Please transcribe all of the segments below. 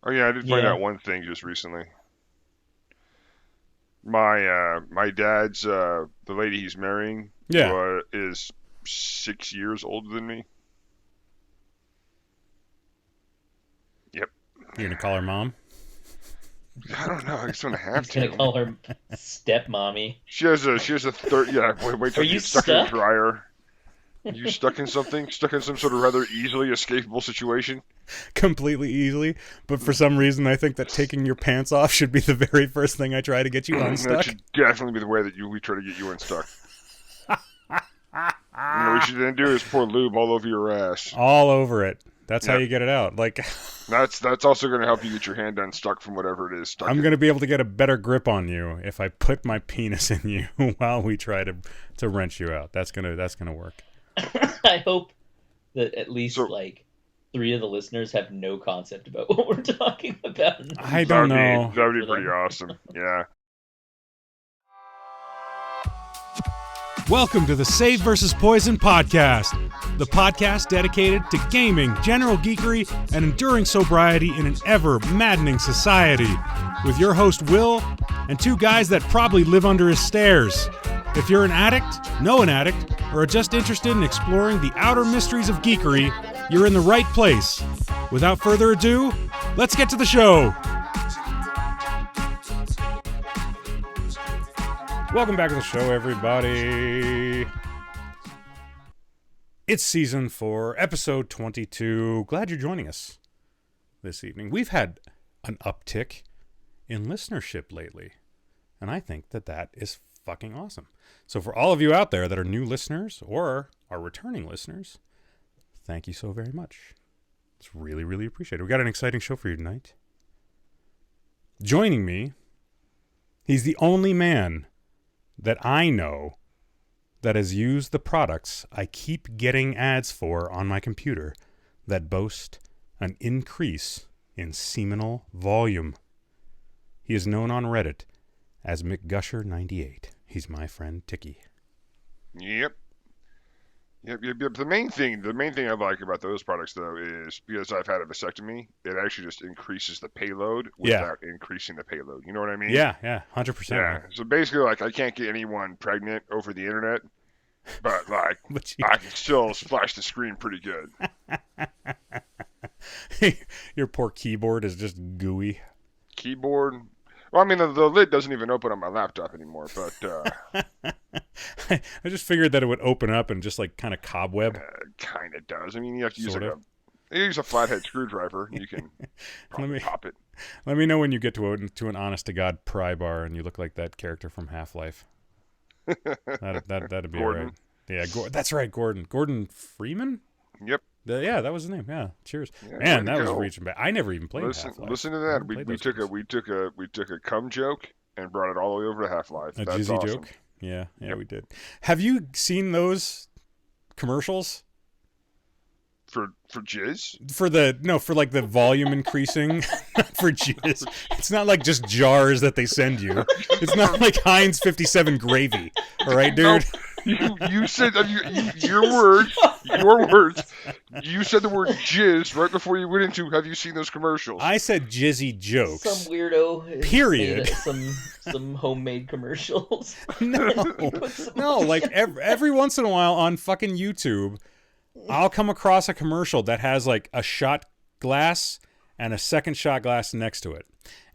Oh yeah, I did find Yeah. out one thing just recently. My dad's the lady he's marrying Yeah. is 6 years older than me. Yep. You're gonna call her mom? I don't know. I just don't have He's gonna to. call her stepmommy. She has a third. Yeah. Wait Are till you you get stuck in a stuck? dryer. You stuck in something? Stuck in some sort of rather easily escapable situation? Completely easily, but for some reason I think that taking your pants off should be the very first thing I try to get you That unstuck. should definitely be the way that we try to get you unstuck. You know what you should then do is pour lube all over your ass. All over it. That's how Yep. you get it out. Like, That's also going to help you get your hand unstuck from whatever it is stuck I'm in. going to be able to get a better grip on you if I put my penis in you while we try to wrench you out. That's going to work. I hope that at least So like three of the listeners have no concept about what we're talking about. I don't know. that would be pretty awesome. Yeah. Welcome to the Save vs. Poison podcast, the podcast dedicated to gaming, general geekery, and enduring sobriety in an ever maddening society. With your host, Will, and two guys that probably live under his stairs. If you're an addict, know an addict, or are just interested in exploring the outer mysteries of geekery, you're in the right place. Without further ado, let's get to the show. Welcome back to the show, everybody. It's season 4, episode 22. Glad you're joining us this evening. We've had an uptick in listenership lately, and I think that is fucking awesome. So for all of you out there that are new listeners or are returning listeners, thank you so very much. It's really, really appreciated. We got an exciting show for you tonight. Joining me, he's the only man that I know that has used the products I keep getting ads for on my computer that boast an increase in seminal volume. He is known on Reddit as McGusher98. He's my friend Tiki. Yep. Yep. The main thing I like about those products though is because I've had a vasectomy, it actually just increases the payload without increasing the payload. You know what I mean? Yeah, 100%. Yeah. Man. So basically, like, I can't get anyone pregnant over the internet, but like, But I can still splash the screen pretty good. Your poor keyboard is just gooey. Keyboard. Well, I mean, the lid doesn't even open on my laptop anymore, but I just figured that it would open up and just like kind of cobweb. kind of does. I mean, you have to use Sort like of. you use a flathead screwdriver. You can probably Let me- pop it. Let me know when you get to an honest to God pry bar and you look like that character from Half-Life. That'd be Gordon. all right. Yeah, that's right, Gordon. Gordon Freeman? Yep. Yeah, that was his name. Yeah, cheers. Yeah, Man, way that to was go. reaching back. I never even played Listen, Half-Life. listen to I that. haven't We, played we those took games. we took a cum joke and brought it all the way over to Half-Life. A That's jizzy awesome. joke. Yeah, Yep. we did. Have you seen those commercials For jizz? for like the volume increasing for jizz? It's not like just jars that they send you. It's not like Heinz 57 gravy. All right, dude. You said your words. You said the word jizz right before you went into. Have you seen those commercials? I said jizzy jokes. Some weirdo Period. made some homemade commercials. No, like every once in a while on fucking YouTube, I'll come across a commercial that has like a shot glass and a second shot glass next to it.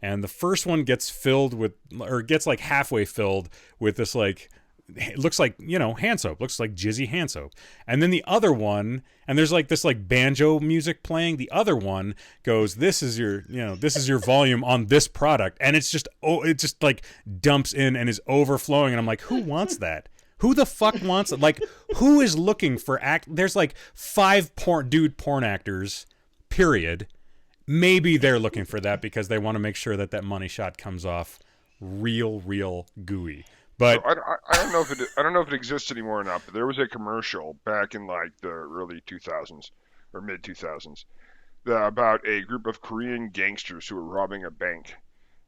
And the first one gets filled with, or gets like halfway filled with this like, it looks like, hand soap. Looks like jizzy hand soap. And then the other one, and there's like this like banjo music playing. The other one goes, this is your volume on this product. And it's just, it just like dumps in and is overflowing. And I'm like, who wants that? Who the fuck wants it? Like, who is looking for There's like 5 porn actors, period. Maybe they're looking for that because they want to make sure that money shot comes off real gooey. But So I don't know if it exists anymore or not. But there was a commercial back in like the early 2000s or mid 2000s about a group of Korean gangsters who were robbing a bank.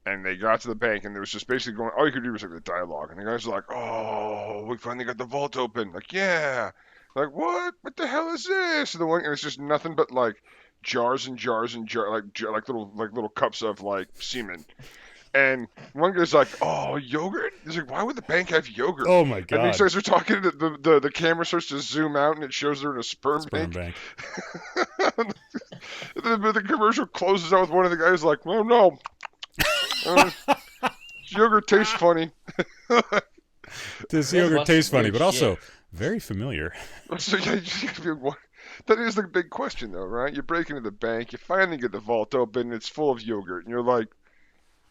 And they got to the bank, and there was just basically going. All you could do was like the dialogue, and the guys were like, "Oh, we finally got the vault open!" Like, yeah, like what? What the hell is this? And it's just nothing but like jars and jars and jars, like little cups of like semen. And one guy's like, "Oh, yogurt." He's like, "Why would the bank have yogurt?" Oh my And god. these guys are talking. The camera starts to zoom out, and it shows they're in a sperm bank. the commercial closes out with one of the guys like, "Oh no, yogurt tastes funny." This yogurt tastes funny, but also very familiar. So yeah, that is the big question, though, right? You break into the bank, you finally get the vault open, and it's full of yogurt, and you're like,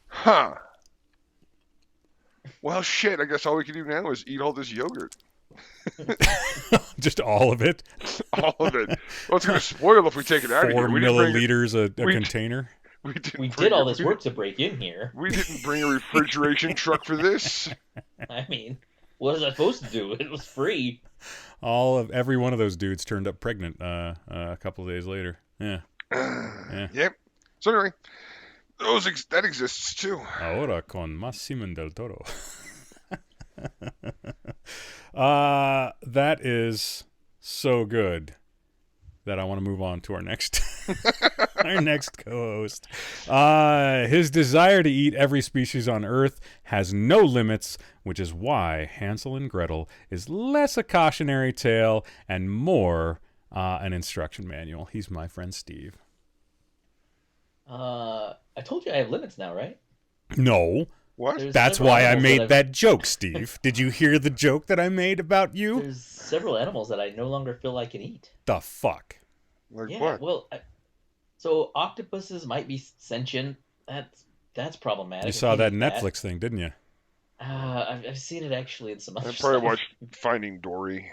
"Huh. Well, shit. I guess all we can do now is eat all this yogurt." Just all of it. All of it. Well, it's gonna spoil if we take it out of here. 4 milliliters a container. We did all this work to break in here. We didn't bring a refrigeration truck for this. I mean, what was I supposed to do? It was free. Every one of those dudes turned up pregnant a couple of days later. Yeah. Yep. So anyway, that exists too. Ahora con más semen del toro. That is so good that I want to move on to our next our next co-host. His desire to eat every species on Earth has no limits, which is why Hansel and Gretel is less a cautionary tale and more an instruction manual. He's my friend Steve. I told you I have limits now, right? No. What? That's why I made that joke, Steve. Did you hear the joke that I made about you? There's several animals that I no longer feel I can eat. The fuck? Like Yeah, what? well, so octopuses might be sentient. That's problematic. You saw that Netflix thing, didn't you? I've seen it actually in some other I probably stuff. watched Finding Dory.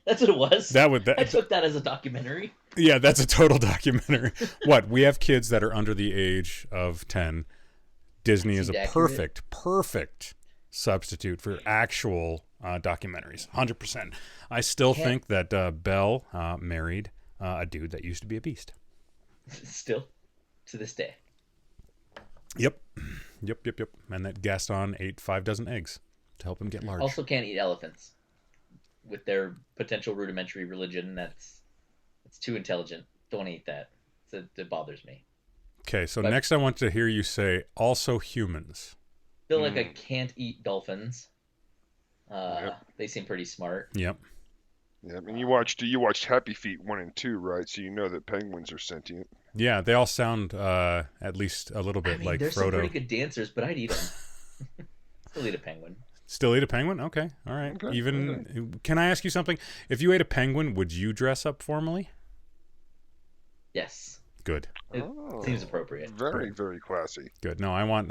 That's what it was. That I took that as a documentary. Yeah, that's a total documentary. What? We have kids that are under the age of 10. Disney is a perfect substitute for actual documentaries. 100%. I still think that Belle married a dude that used to be a beast. Still, to this day. Yep. And that Gaston ate 5 dozen eggs to help him get large. Also can't eat elephants. With their potential rudimentary religion, it's too intelligent. Don't eat that. It bothers me. Okay, so next I want to hear you say, also humans. Feel like I can't eat dolphins. They seem pretty smart. Yep. Yeah, I mean, you watched Happy Feet 1 and 2, right? So you know that penguins are sentient. Yeah, they all sound at least a little bit like they're Frodo. some pretty good dancers, but I'd eat them. Still eat a penguin. Still eat a penguin? Okay, all right. Okay. Can I ask you something? If you ate a penguin, would you dress up formally? Yes. Good. It seems appropriate. Very, very classy. Good. No, I want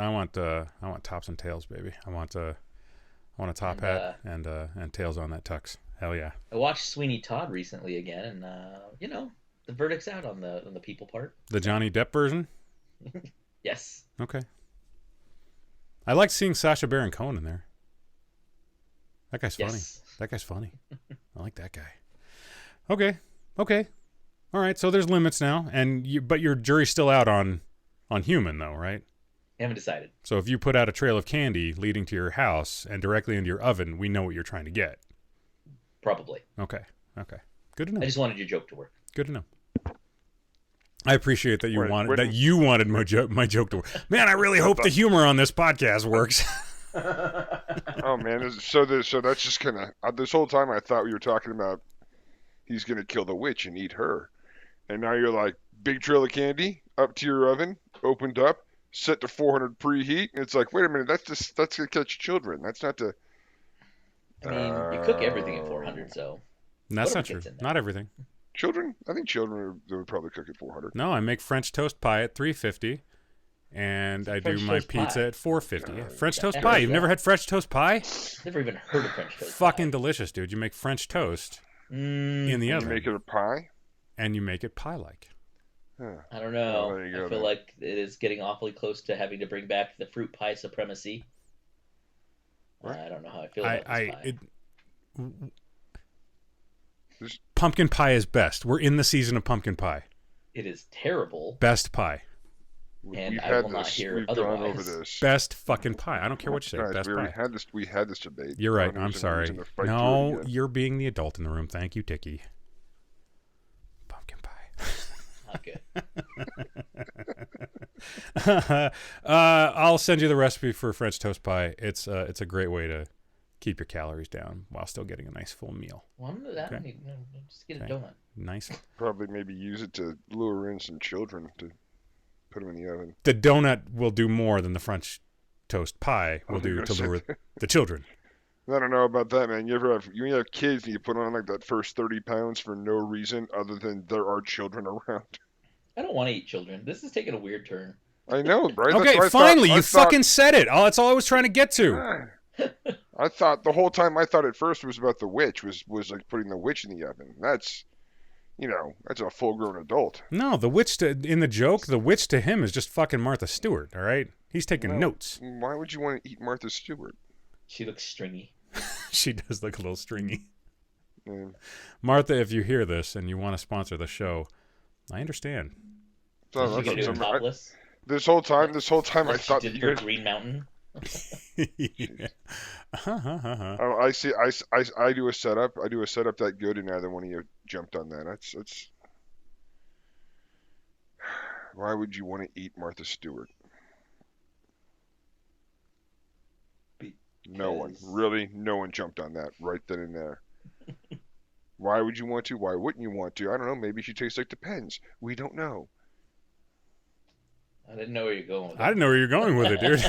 tops and tails, baby. I want a top hat and tails on that tux. Hell yeah. I watched Sweeney Todd recently again, and the verdict's out on the people part. The Johnny Depp version? Yes. Okay. I liked seeing Sacha Baron Cohen in there. That guy's funny. Yes. That guy's funny. I like that guy. Okay. All right. So there's limits now, but your jury's still out on human though, right? Haven't decided. So if you put out a trail of candy leading to your house and directly into your oven, we know what you're trying to get. Probably. Okay. Good to know. I just wanted your joke to work. Good to know. I appreciate that you wanted my joke to work. Man, I really hope the humor on this podcast works. Oh man, so that's just kind of this whole time I thought we were talking about he's gonna kill the witch and eat her, and now you're like big trail of candy up to your oven, opened up, set to 400 preheat, and it's like, wait a minute, that's gonna catch children. That's not to. I mean, you cook everything at 400, so. That's not true. Not everything. Children? I think children would probably cook at 400. No, I make French toast pie at 350, and I do my pizza at 450. French toast pie. You've never had French toast pie? Never even heard of French toast. Fucking delicious, dude. You make French toast in the oven. You make it a pie? And you make it pie-like. Huh. I don't know. Well, there you go, I feel like it is getting awfully close to having to bring back the fruit pie supremacy. I don't know how I feel about this pie. Pumpkin pie is best. We're in the season of pumpkin pie. It is terrible. Best pie. And I will not hear otherwise. Gone over this. Best fucking pie. I don't care what you say. Guys, best pie. We had this debate. You're right. I'm sorry. No, you're being the adult in the room. Thank you, Dickie. Pumpkin pie. I'll send you the recipe for French toast pie. It's a great way to keep your calories down while still getting a nice full meal. Well, just get a donut. Nice. Probably maybe use it to lure in some children to put them in the oven. The donut will do more than the French toast pie will do to lure the children. I don't know about that, man. You have kids and you put on like that first 30 pounds for no reason other than there are children around. I don't want to eat children. This is taking a weird turn. I know, right? Okay, finally, you fucking said it. Oh, that's all I was trying to get to. I thought the whole time at first it was about the witch, was like putting the witch in the oven. That's, that's a full-grown adult. No, the witch in the joke, the witch to him is just fucking Martha Stewart, all right? He's taking notes. Why would you want to eat Martha Stewart? She looks stringy. She does look a little stringy. Yeah. Martha, if you hear this and you want to sponsor the show, I understand. So, do it topless? This whole time, I thought that you did Green Mountain. Yeah. I see. I do a setup. I do a setup that good, and neither one of you jumped on that. That's. Why would you want to eat Martha Stewart? No one. Really, no one jumped on that right then and there. Why would you want to? Why wouldn't you want to? I don't know. Maybe she tastes like Depends. We don't know. I didn't know where you're going with it. I didn't know where you're going with it, dude.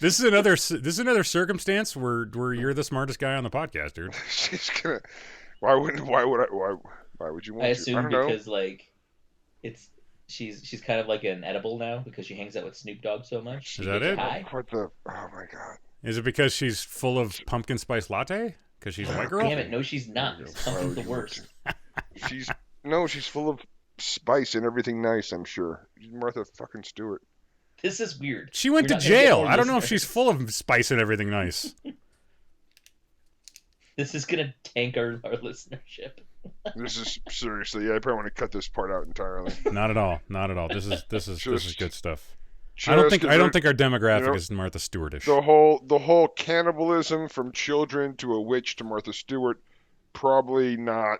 This is another circumstance where you're the smartest guy on the podcast, dude. She's gonna. Why would you want to? I assume because she's kind of like an edible now because she hangs out with Snoop Dogg so much. Is that it? What the? Oh my god. Is it because she's full of pumpkin spice latte? Because she's a white girl? Damn it! No, she's not. Pumpkin's the worst. She's full of spice and everything nice. I'm sure. Martha fucking Stewart. This is weird. She went to jail. I don't know if she's full of spice and everything nice. This is gonna tank our listenership. This is seriously. Yeah, I probably want to cut this part out entirely. Not at all. Not at all. This is good stuff. I don't think our demographic is Martha Stewartish. The whole cannibalism from children to a witch to Martha Stewart, probably not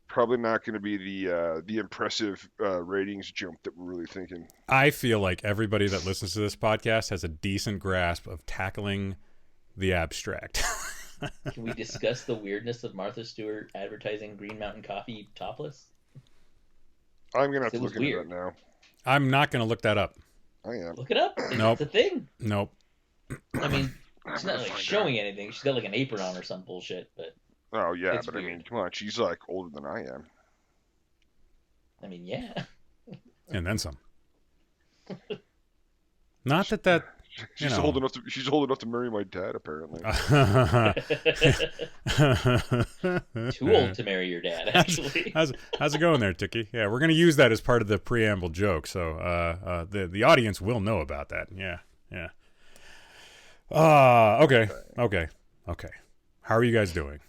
going to be the impressive ratings jump that we're really thinking. I feel like everybody that listens to this podcast has a decent grasp of tackling the abstract. Can we discuss the weirdness of Martha Stewart advertising Green Mountain Coffee topless? I'm gonna have to look into that now. I'm not gonna look that up. I am. Look it up. Nope. It's a thing. Nope. I mean, she's not like showing anything. She's got like an apron on or some bullshit, but. Oh yeah, it's but weird. I mean, come on, she's like older than I am. I mean, yeah. And then some. Not that. She's old enough to marry my dad, apparently. Too old to marry your dad, actually. How's it going there, Tiki? Yeah, we're gonna use that as part of the preamble joke, so the audience will know about that. Yeah. Okay. How are you guys doing?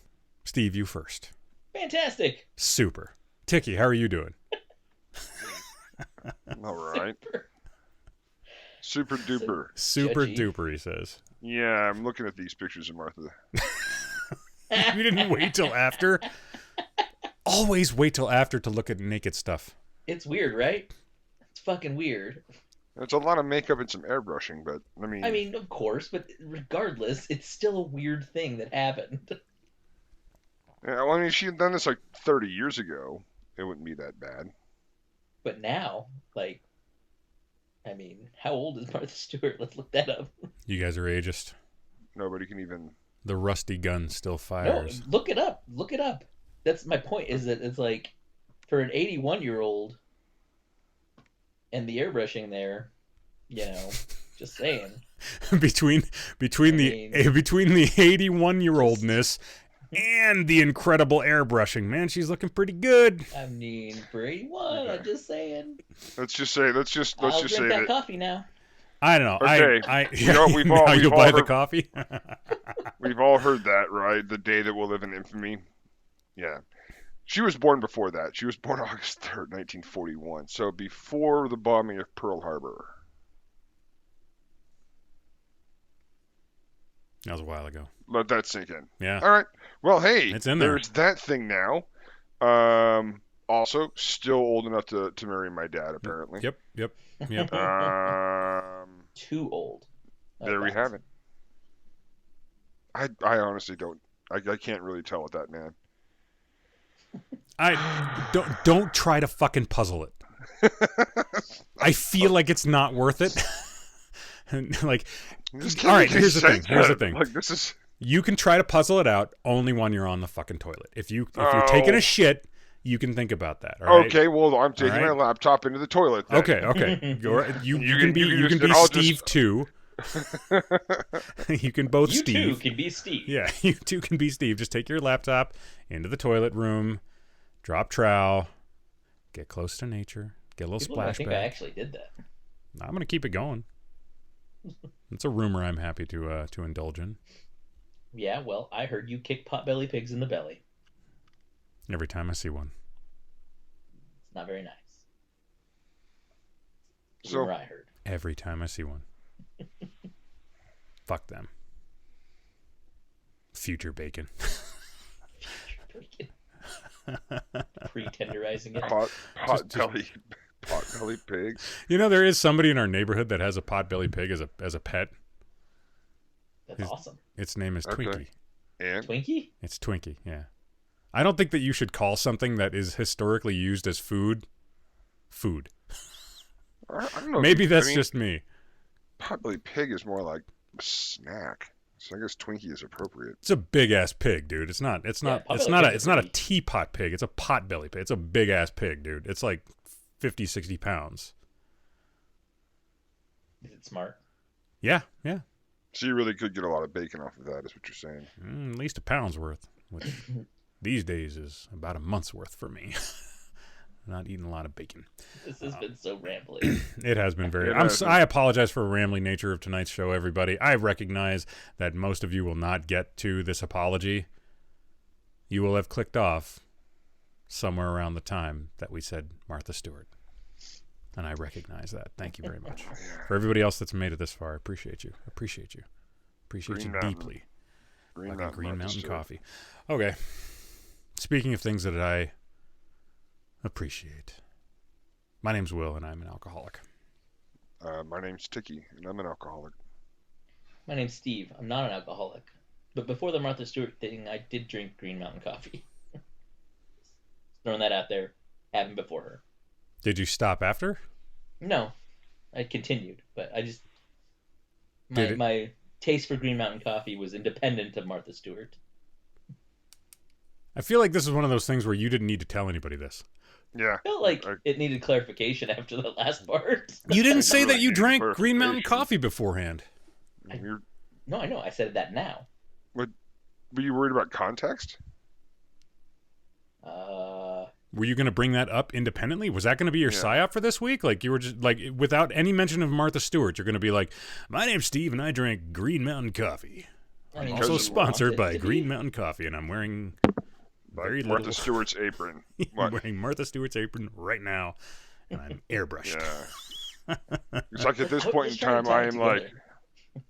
Steve, you first. Fantastic. Super. Tiki, how are you doing? All right. Super duper. Super duper, he says. Yeah, I'm looking at these pictures of Martha. You didn't wait till after? Always wait till after to look at naked stuff. It's weird, right? It's fucking weird. It's a lot of makeup and some airbrushing, but I mean, of course, but regardless, it's still a weird thing that happened. Yeah, well, I mean, if she had done this like 30 years ago, it wouldn't be that bad. But now, like, I mean, how old is Martha Stewart? Let's look that up. You guys are ageist. Nobody can even. The rusty gun still fires. No, look it up. Look it up. That's my point. Is that it's like for an 81-year-old, and the airbrushing there, just saying. between the 81-year-oldness and the incredible airbrushing, man, she's looking pretty good. I mean, for 81, I'm just saying. Let's just say that coffee now. I don't know. Okay. We've all buy the coffee. We've all heard that, right? The day that will live in infamy. Yeah. She was born before that. She was born August 3rd, 1941. So before the bombing of Pearl Harbor. That was a while ago. Let that sink in. Yeah. All right. Well, hey, it's in there. There's that thing now. Also, still old enough to marry my dad, apparently. Yep. Too old. There we have it. I honestly don't. I can't really tell with that man. I don't try to fucking puzzle it. I feel like it's not worth it. Like, all right, here's the thing. Like, this is. You can try to puzzle it out only when you're on the fucking toilet. If you're taking a shit, you can think about that. All right? Okay, well, I'm taking my laptop into the toilet. Then. Okay. You can be Steve too. You can both Steve. You two can be Steve. Yeah, you two can be Steve. Just take your laptop into the toilet room, drop trowel, get close to nature, get a little splashback. I think I actually did that. I'm gonna keep it going. It's a rumor I'm happy to indulge in. Yeah, well, I heard you kick potbelly pigs in the belly. Every time I see one. It's not very nice. So, rumor I heard. Every time I see one. Fuck them. Future bacon. Future bacon. Pre-tenderizing it. Potbelly pigs. You know, there is somebody in our neighborhood that has a potbelly pig as a pet. That's awesome. Its name is Twinkie. Okay. And? Twinkie? It's Twinkie, yeah. I don't think that you should call something that is historically used as food. I don't know. Maybe that's just me. Potbelly pig is more like a snack, so I guess Twinkie is appropriate. It's a big ass pig, dude. It's not a teapot pig. It's a potbelly pig. It's a big ass pig, dude. It's like 50, 60 pounds. Is it smart? Yeah. So you really could get a lot of bacon off of that, is what you're saying. At least a pound's worth, which these days is about a month's worth for me. Not eating a lot of bacon. This has been so rambly. It has been very. I apologize for the rambling nature of tonight's show, everybody. I recognize that most of you will not get to this apology. You will have clicked off somewhere around the time that we said Martha Stewart. And I recognize that. Thank you very much. For everybody else that's made it this far, I appreciate you. Appreciate you deeply. Green Mountain Coffee. Okay. Speaking of things that I appreciate. My name's Will, and I'm an alcoholic. My name's Tiki, and I'm an alcoholic. My name's Steve. I'm not an alcoholic. But before the Martha Stewart thing, I did drink Green Mountain Coffee. Throwing that out there. Happened before her. Did you stop after? No. I continued. But I just... My taste for Green Mountain Coffee was independent of Martha Stewart. I feel like this is one of those things where you didn't need to tell anybody this. Yeah. I felt like it needed clarification after the last part. You didn't say that you drank Green Mountain Coffee beforehand. No, I know. I said that now. Were you worried about context? Were you going to bring that up independently? Was that going to be your psyop for this week? Like, you were just, like, without any mention of Martha Stewart, you're going to be like, my name's Steve and I drank Green Mountain Coffee. I'm also sponsored by Green Mountain Coffee, and I'm wearing Martha Stewart's apron. I'm wearing Martha Stewart's apron right now, and I'm airbrushed. Yeah. It's like at this point in time, I am like...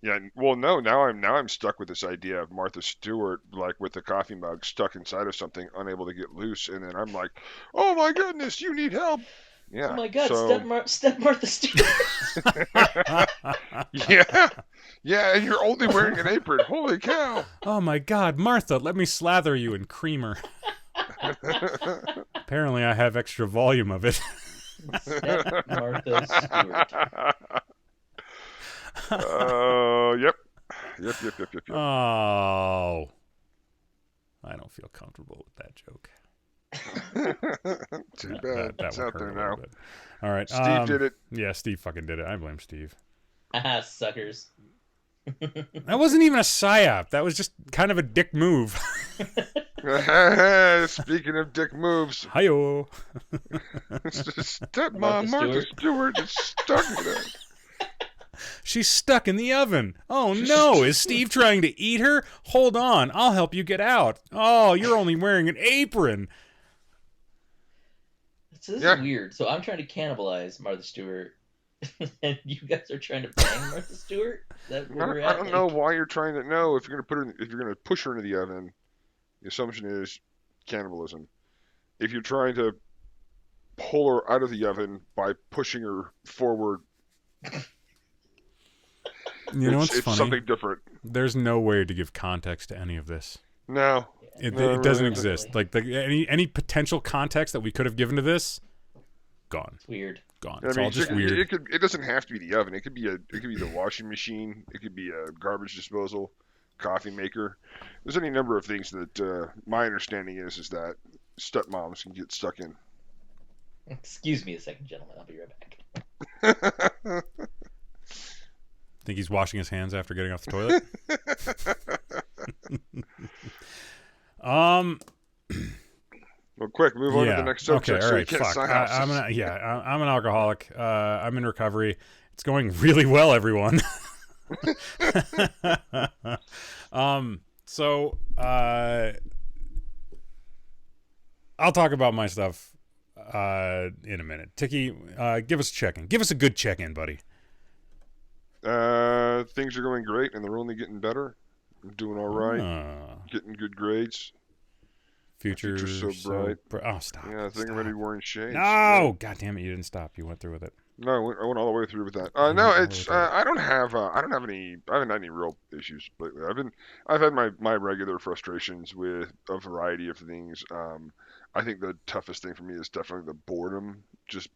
Yeah, well, no. Now I'm stuck with this idea of Martha Stewart, like with the coffee mug stuck inside of something, unable to get loose, and then I'm like, "Oh my goodness, you need help!" Yeah. Oh my God, step Martha Stewart. Yeah, and you're only wearing an apron. Holy cow! Oh my God, Martha, let me slather you in creamer. Apparently, I have extra volume of it. Step Martha Stewart. Yep. Oh, I don't feel comfortable with that joke. Too bad. It's out there now. All right. Steve did it. Yeah, Steve fucking did it. I blame Steve. Ah, suckers. That wasn't even a psyop. That was just kind of a dick move. Speaking of dick moves. Hi-yo. Stepmom Martha Stewart is stuck in it. She's stuck in the oven. Oh no, is Steve trying to eat her? Hold on, I'll help you get out. Oh, you're only wearing an apron. So this is weird. So I'm trying to cannibalize Martha Stewart, and you guys are trying to bang Martha Stewart? I don't know why you're trying to know. If you're gonna push her into the oven, the assumption is cannibalism. If you're trying to pull her out of the oven by pushing her forward. You know what's It's funny? something different. There's no way to give context to any of this. No. It No, doesn't really. exist. Like any potential context that we could have given to this, gone. It's weird. Gone. I It's mean, all just weird. it doesn't have to be the oven. It could be the washing machine. It could be a garbage disposal, coffee maker. There's any number of things that my understanding is that stepmoms can get stuck in. Excuse me a second, gentlemen. I'll be right back. Think he's washing his hands after getting off the toilet? Well, quick, move on to the next subject. Okay, all right. So you can't Fuck. sign off. I'm an alcoholic. I'm in recovery. It's going really well, everyone. So I'll talk about my stuff in a minute. Tiki, give us a check-in. Give us a good check-in, buddy. Things are going great, and they're only getting better. I'm doing all right. Getting good grades. Future's so bright. Oh, stop. Yeah, I think I'm ready to be wearing shades. No! Yeah. God damn it! You didn't stop. You went through with it. No, I went all the way through with that. No, it's I don't have any I haven't had any real issues lately. I've had my regular frustrations with a variety of things. I think the toughest thing for me is definitely the boredom. Just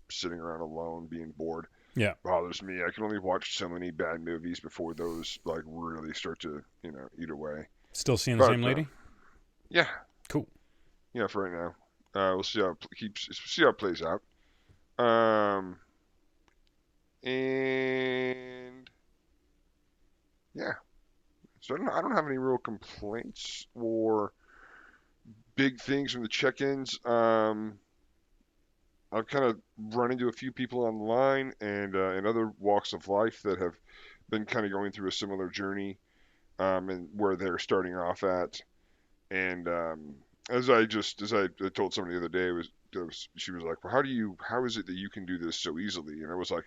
sitting around alone, being bored. Yeah. Bothers me. I can only watch so many bad movies before those like really start to eat away. Still seeing the same lady? Yeah. Cool. Yeah, for right now. We'll see how it plays out. And yeah, so I don't have any real complaints or big things from the check-ins. I've kind of run into a few people online and in other walks of life that have been kind of going through a similar journey, and where they're starting off at. And as I told somebody the other day, she was like, well, how is it that you can do this so easily? And I was like,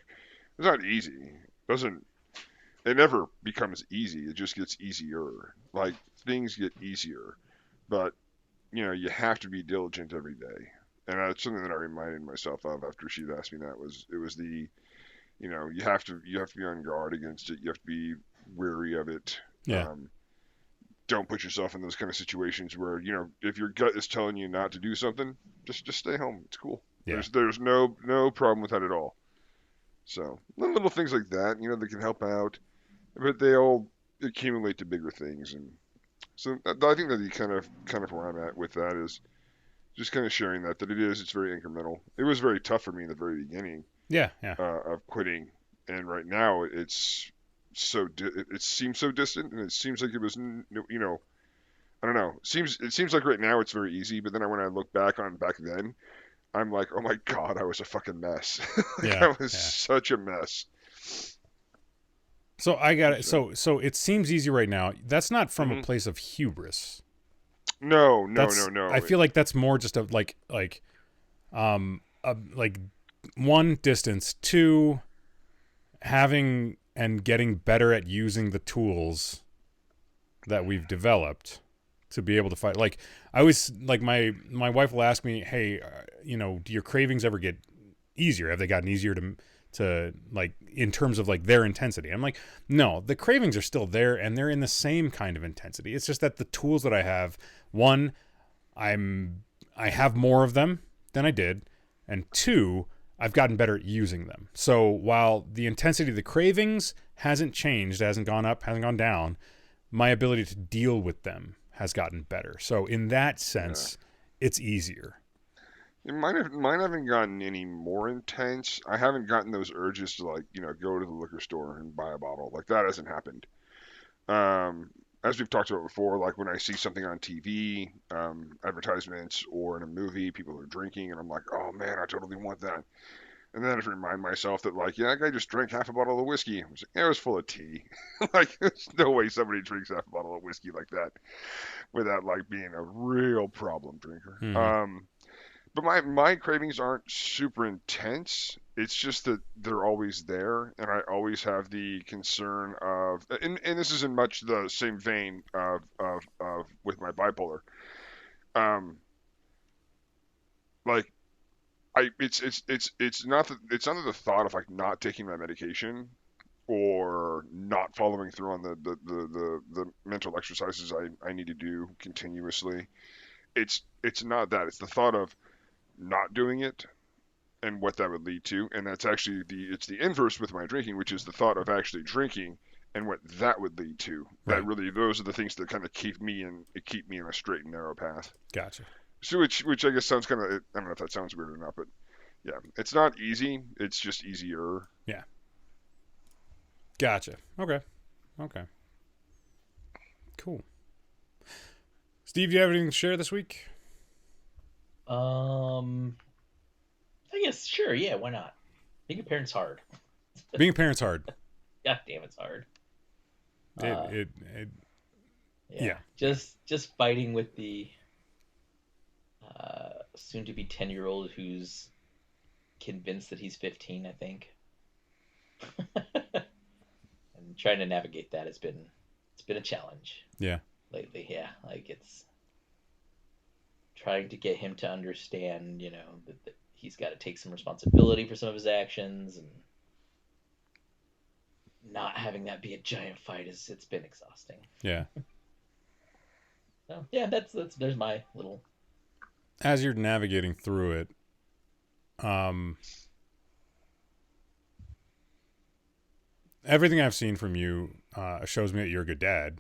it's not easy. It never becomes easy. It just gets easier. Like things get easier, but you have to be diligent every day. And that's something that I reminded myself of after she'd asked me that it was the, you have to be on guard against it. You have to be wary of it. Yeah. Don't put yourself in those kind of situations where, if your gut is telling you not to do something, just stay home. It's cool. Yeah. There's no problem with that at all. So little things like that, that can help out, but they all accumulate to bigger things. And so I think that the kind of where I'm at with that is just kind of sharing that it's very incremental. It was very tough for me in the very beginning. Yeah. Of quitting, and right now it's it seems so distant, and it seems like it was, I don't know. It seems like right now it's very easy, but then when I look back then, I'm like, oh my god, I was a fucking mess. I was such a mess. So I got it. So it seems easy right now. That's not from a place of hubris. No. I feel like that's more just a like one, distance, two, having and getting better at using the tools that we've developed to be able to fight. Like I was like my wife will ask me, hey, do your cravings ever get easier? Have they gotten easier to like in terms of like their intensity? I'm like, no, the cravings are still there and they're in the same kind of intensity. It's just that the tools that I have, one, I have more of them than I did, and two, I've gotten better at using them. So while the intensity of the cravings hasn't changed, hasn't gone up, hasn't gone down, my ability to deal with them has gotten better. So in that sense, it's easier. Mine haven't gotten any more intense. I haven't gotten those urges to go to the liquor store and buy a bottle. Like that hasn't happened. As we've talked about before, like when I see something on TV, advertisements or in a movie, people are drinking, and I'm like, oh man, I totally want that. And then I have to remind myself that that guy just drank half a bottle of whiskey. I was like, it was full of tea. Like, there's no way somebody drinks half a bottle of whiskey like that without being a real problem drinker. Mm-hmm. But my cravings aren't super intense. It's just that they're always there, and I always have the concern of, and this is in much the same vein of with my bipolar. Like it's not the thought of like not taking my medication or not following through on the mental exercises I need to do continuously. It's not that. It's the thought of not doing it and what that would lead to. And that's actually it's the inverse with my drinking, which is the thought of actually drinking and what that would lead to. That Right. really those are the things that kind of keep me in a straight and narrow path. Gotcha. So which I guess sounds kind of, I don't know if that sounds weird or not, but yeah, it's not easy. It's just easier. Yeah. Gotcha. Okay. Okay. Cool. Steve, do you have anything to share this week? I guess sure, yeah, why not? Being a parent's hard. Being a parent's hard. God damn, it's hard. It yeah. Just fighting with the soon-to-be 10-year-old who's convinced that he's 15, I think. And trying to navigate that it's been a challenge. Yeah. Lately, yeah. Like it's trying to get him to understand, that he's got to take some responsibility for some of his actions, and not having that be a giant fight it's been exhausting. Yeah. So yeah, that's there's my little. As you're navigating through it, everything I've seen from you shows me that you're a good dad.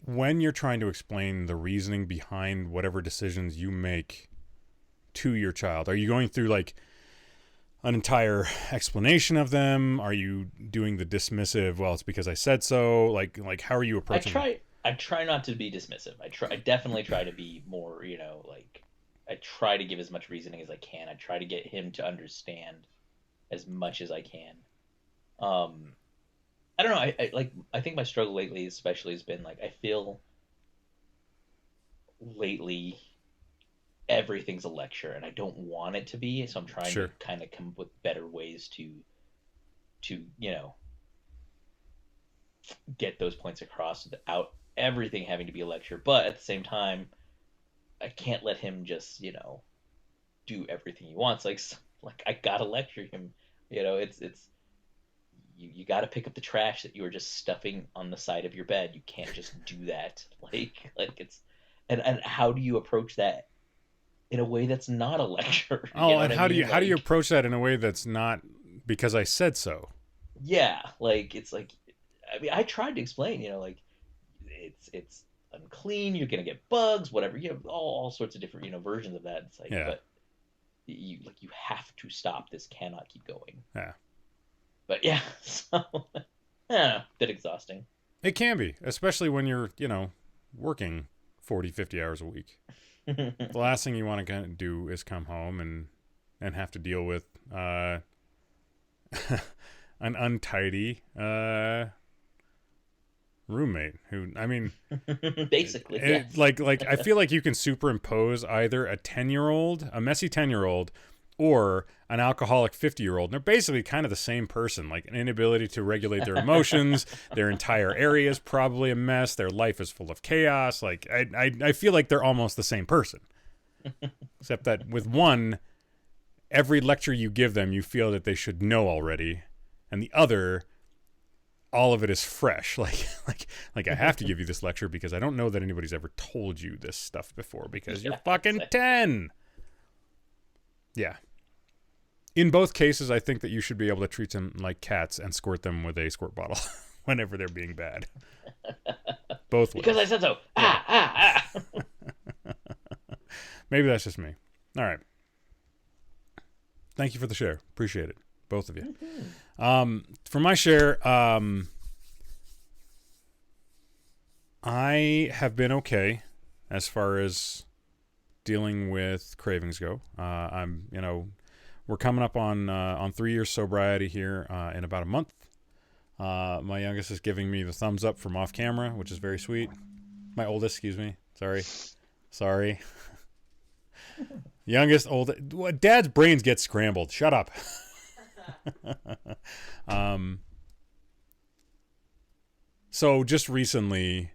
When you're trying to explain the reasoning behind whatever decisions you make to your child, are you going through like an entire explanation of them? Are you doing the dismissive, well, it's because I said so? Like how are you approaching it? I try not to be dismissive. I definitely try to be more, like I try to give as much reasoning as I can. I try to get him to understand as much as I can. I don't know. I think my struggle lately, especially, has been like I feel lately everything's a lecture, and I don't want it to be. So I'm trying Sure. to kind of come up with better ways to get those points across without everything having to be a lecture. But at the same time, I can't let him just do everything he wants. Like I gotta lecture him. It's you got to pick up the trash that you were just stuffing on the side of your bed. You can't just do that. Like it's and how do you approach that in a way that's not a lecture? Oh, You know and what I how do mean? you approach that in a way that's not because I said so? Yeah, like it's like I mean I tried to explain, like it's unclean, you're gonna get bugs, whatever, all sorts of different, versions of that. It's like Yeah. but you have to stop. This cannot keep going. Yeah. But yeah, so yeah, bit exhausting. It can be, especially when you're, working 40, 50 hours a week. The last thing you want to do is come home and have to deal with an untidy roommate who, I mean, Basically, yes. like I feel like you can superimpose either a 10-year-old, a messy 10-year-old, or an alcoholic 50-year-old. And they're basically kind of the same person, like an inability to regulate their emotions. Their entire area is probably a mess. Their life is full of chaos. Like I feel like they're almost the same person, except that with one, every lecture you give them, you feel that they should know already, and the other, all of it is fresh. Like I have to give you this lecture because I don't know that anybody's ever told you this stuff before because you're fucking 10. Yeah. In both cases, I think that you should be able to treat them like cats and squirt them with a squirt bottle whenever they're being bad. Both ways. Because I said so. Yeah. Maybe that's just me. All right. Thank you for the share. Appreciate it. Both of you. For my share, I have been okay as far as dealing with cravings go. I'm, we're coming up on 3 years sobriety here in about a month. My youngest is giving me the thumbs up from off camera, which is very sweet. My oldest, excuse me. Sorry. Youngest, old. Dad's brains get scrambled. Shut up. So just recently,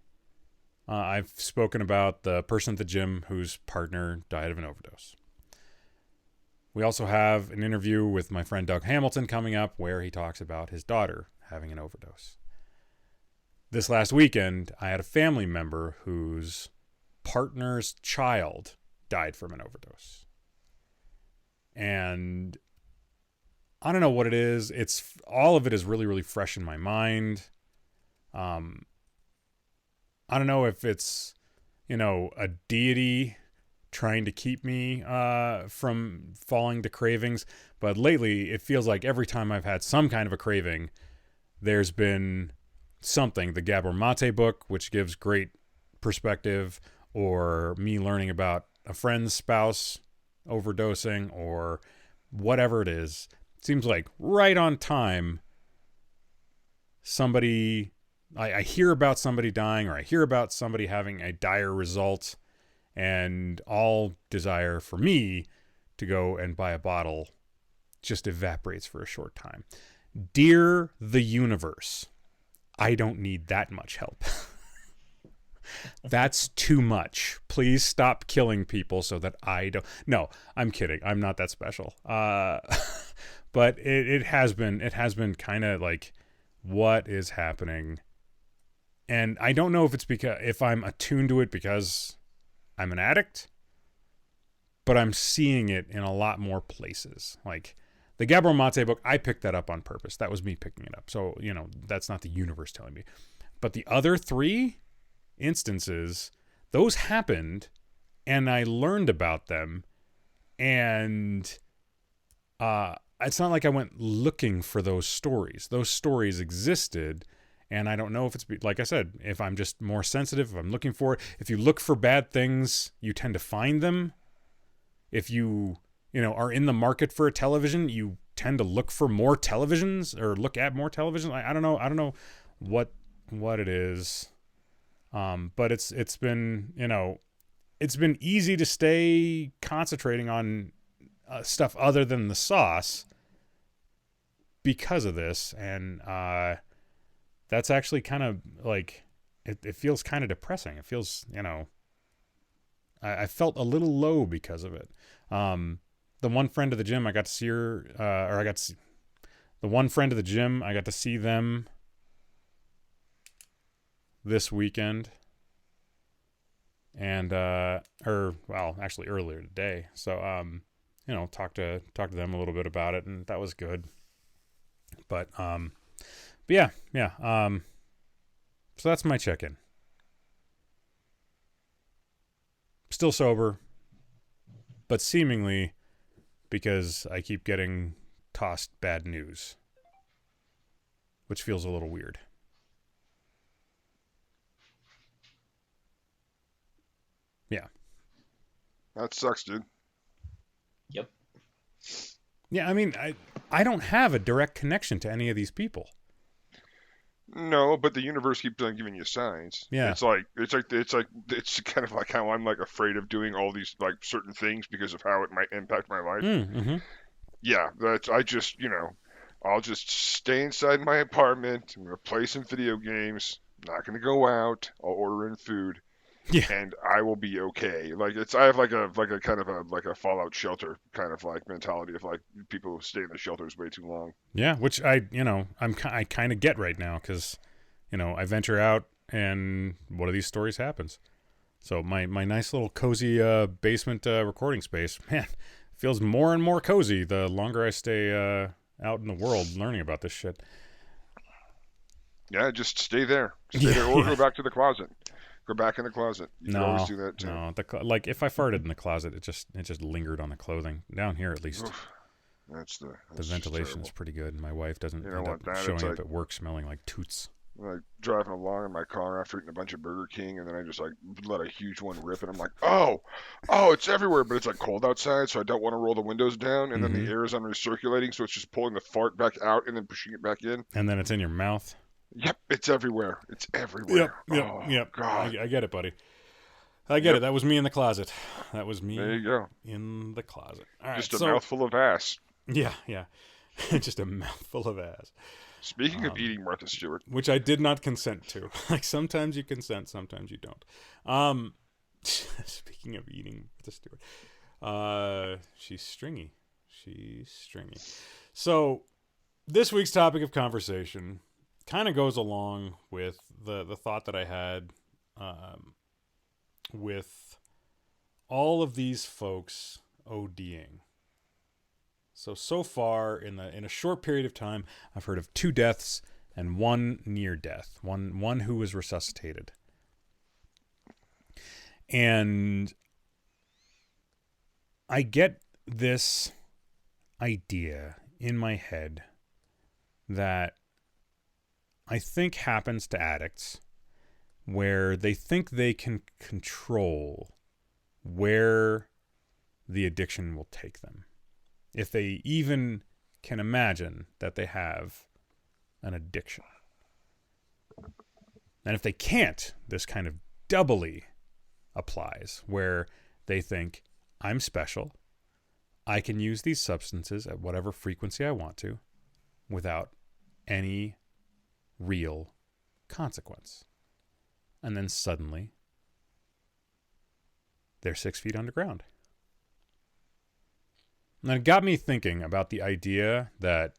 I've spoken about the person at the gym whose partner died of an overdose. We also have an interview with my friend Doug Hamilton coming up where he talks about his daughter having an overdose. This last weekend, I had a family member whose partner's child died from an overdose. And I don't know what it is. It's all of it is really, really fresh in my mind. I don't know if it's, a deity trying to keep me from falling to cravings. But lately, it feels like every time I've had some kind of a craving, there's been something. The Gabor Mate book, which gives great perspective, or me learning about a friend's spouse overdosing, or whatever it is. It seems like right on time, somebody... I hear about somebody dying, or I hear about somebody having a dire result, and all desire for me to go and buy a bottle just evaporates for a short time. Dear the universe, I don't need that much help. That's too much. Please stop killing people so that I don't... No, I'm kidding. I'm not that special. But it has been kind of like, what is happening? And I don't know if it's because if I'm attuned to it because I'm an addict, but I'm seeing it in a lot more places. Like the Gabor Mate book, I picked that up on purpose. That was me picking it up. So, that's not the universe telling me. But the other 3 instances, those happened and I learned about them. And it's not like I went looking for those stories. Those stories existed. And I don't know if it's, like I said, if I'm just more sensitive, if I'm looking for it. If you look for bad things, you tend to find them. If you are in the market for a television, you tend to look for more televisions or look at more television. I don't know. I don't know what it is. But it's been, it's been easy to stay concentrating on stuff other than the sauce because of this. And, that's actually kind of like, it feels kind of depressing. It feels, I felt a little low because of it. The one friend of the gym, I got to see her, the one friend of the gym, I got to see them this weekend. And, actually earlier today. So, talked to them a little bit about it, and that was good. But yeah. So that's my check-in. Still sober, but seemingly because I keep getting tossed bad news, which feels a little weird. Yeah. That sucks, dude. Yep. Yeah, I mean, I don't have a direct connection to any of these people. No, but the universe keeps on giving you signs. Yeah. It's kind of like how I'm like afraid of doing all these like certain things because of how it might impact my life. Mm-hmm. Yeah, I just, I'll just stay inside my apartment. I'm gonna play some video games. I'm not gonna go out. I'll order in food. Yeah. And I will be okay. I have like a kind of a fallout shelter kind of like mentality of like people who stay in the shelters way too long. Yeah, which I kind of get right now because, I venture out and one of these stories happens. So my nice little cozy basement recording space, man, feels more and more cozy the longer I stay out in the world learning about this shit. Yeah, just stay there. Stay there or go back to the closet. Go back in the closet. You can always do that too. No, like if I farted in the closet, it just lingered on the clothing. Down here, at least, Oof, that's the ventilation is pretty good. My wife doesn't end up showing up at work smelling like toots. Like driving along in my car after eating a bunch of Burger King, and then I just like let a huge one rip, and I'm like, oh, it's everywhere, but it's like cold outside, so I don't want to roll the windows down, and then the air is unrecirculating, so it's just pulling the fart back out and then pushing it back in. And then it's in your mouth. Yep, it's everywhere. It's everywhere. Yep. God. I get it, buddy. I get it. That was me in the closet. That was me. There you go. In the closet. All right. Just a mouthful of ass. Yeah. Just a mouthful of ass. Speaking of eating Martha Stewart, which I did not consent to. Like sometimes you consent, sometimes you don't. Speaking of eating Martha Stewart, she's stringy. She's stringy. So this week's topic of conversation kind of goes along with the thought that I had with all of these folks ODing. So far in a short period of time, I've heard of 2 deaths and 1 near death, one who was resuscitated. And I get this idea in my head that I think happens to addicts, where they think they can control where the addiction will take them, if they even can imagine that they have an addiction. And if they can't, this kind of doubly applies, where they think, I'm special, I can use these substances at whatever frequency I want to without any real consequence. And then suddenly, they're 6 feet underground. And it got me thinking about the idea that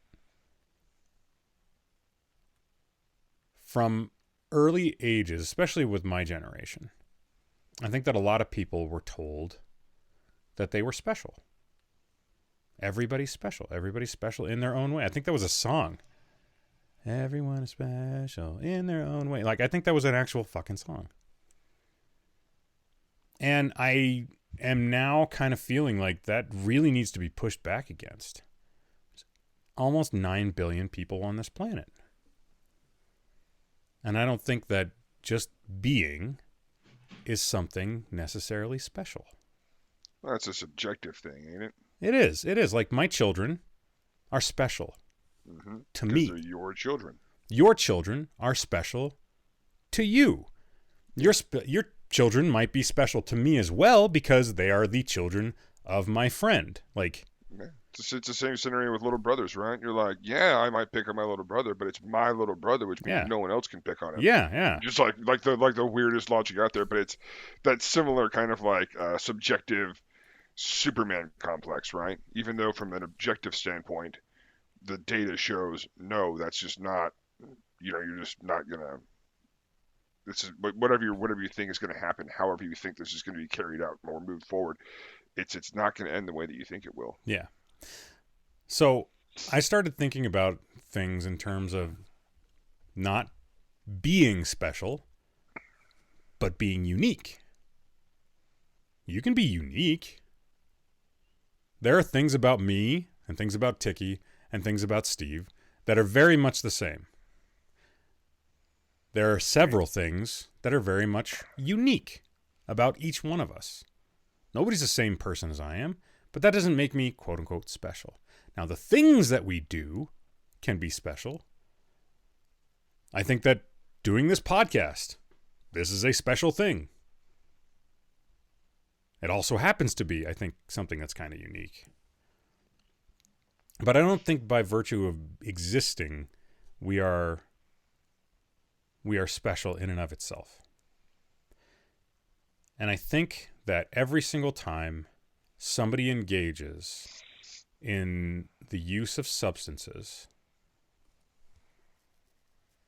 from early ages, especially with my generation, I think that a lot of people were told that they were special. Everybody's special. Everybody's special in their own way. I think that was a song. Everyone is special in their own way. Like, I think that was an actual fucking song. And I am now kind of feeling like that really needs to be pushed back against. There's almost 9 billion people on this planet. And I don't think that just being is something necessarily special. Well, that's a subjective thing, ain't it? It is. It is. Like, my children are special to me. They're your children. Your children are special to you. Your children might be special to me as well because they are the children of my friend. Like, yeah. It's the same scenario with little brothers, right? You're like, yeah, I might pick on my little brother, but it's my little brother, which means no one else can pick on him. Yeah, yeah. Just like the weirdest logic out there, but it's that similar kind of like subjective Superman complex, right? Even though from an objective standpoint, the data shows no, that's just not. You're just not gonna. This is whatever you think is going to happen, however you think this is going to be carried out or moved forward. It's not going to end the way that you think it will. Yeah. So I started thinking about things in terms of not being special, but being unique. You can be unique. There are things about me and things about Tiki and things about Steve that are very much the same. There are several things that are very much unique about each one of us. Nobody's the same person as I am, but that doesn't make me quote unquote special. Now, the things that we do can be special. I think that doing this podcast, this is a special thing. It also happens to be, I think, something that's kind of unique. But I don't think by virtue of existing, we are special in and of itself. And I think that every single time somebody engages in the use of substances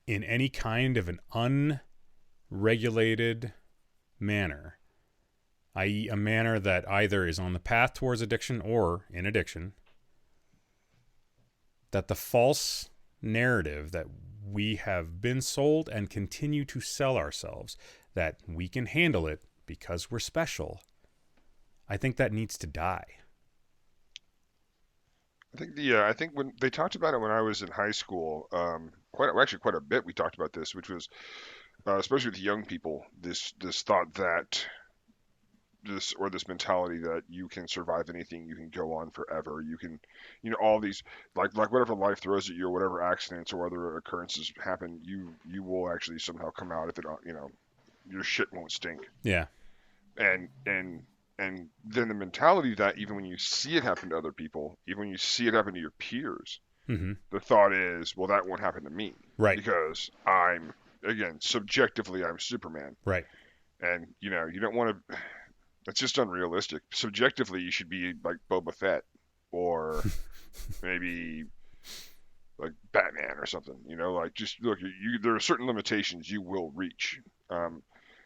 in any kind of an unregulated manner, i.e. a manner that either is on the path towards addiction or in addiction, that the false narrative that we have been sold and continue to sell ourselves, that we can handle it because we're special, I think that needs to die. I think when they talked about it when I was in high school, quite a bit we talked about this, which was especially with young people, this thought that this mentality that you can survive anything, you can go on forever, you can, all these like whatever life throws at you or whatever accidents or other occurrences happen, you will actually somehow come out if it, your shit won't stink. Yeah. And then the mentality that even when you see it happen to other people, even when you see it happen to your peers, Mm-hmm. The thought is, well, that won't happen to me. Right. Because I'm, again, subjectively, I'm Superman. Right. And, you don't want to, that's just unrealistic. Subjectively, you should be like Boba Fett or maybe like Batman or something, like just look, there are certain limitations you will reach.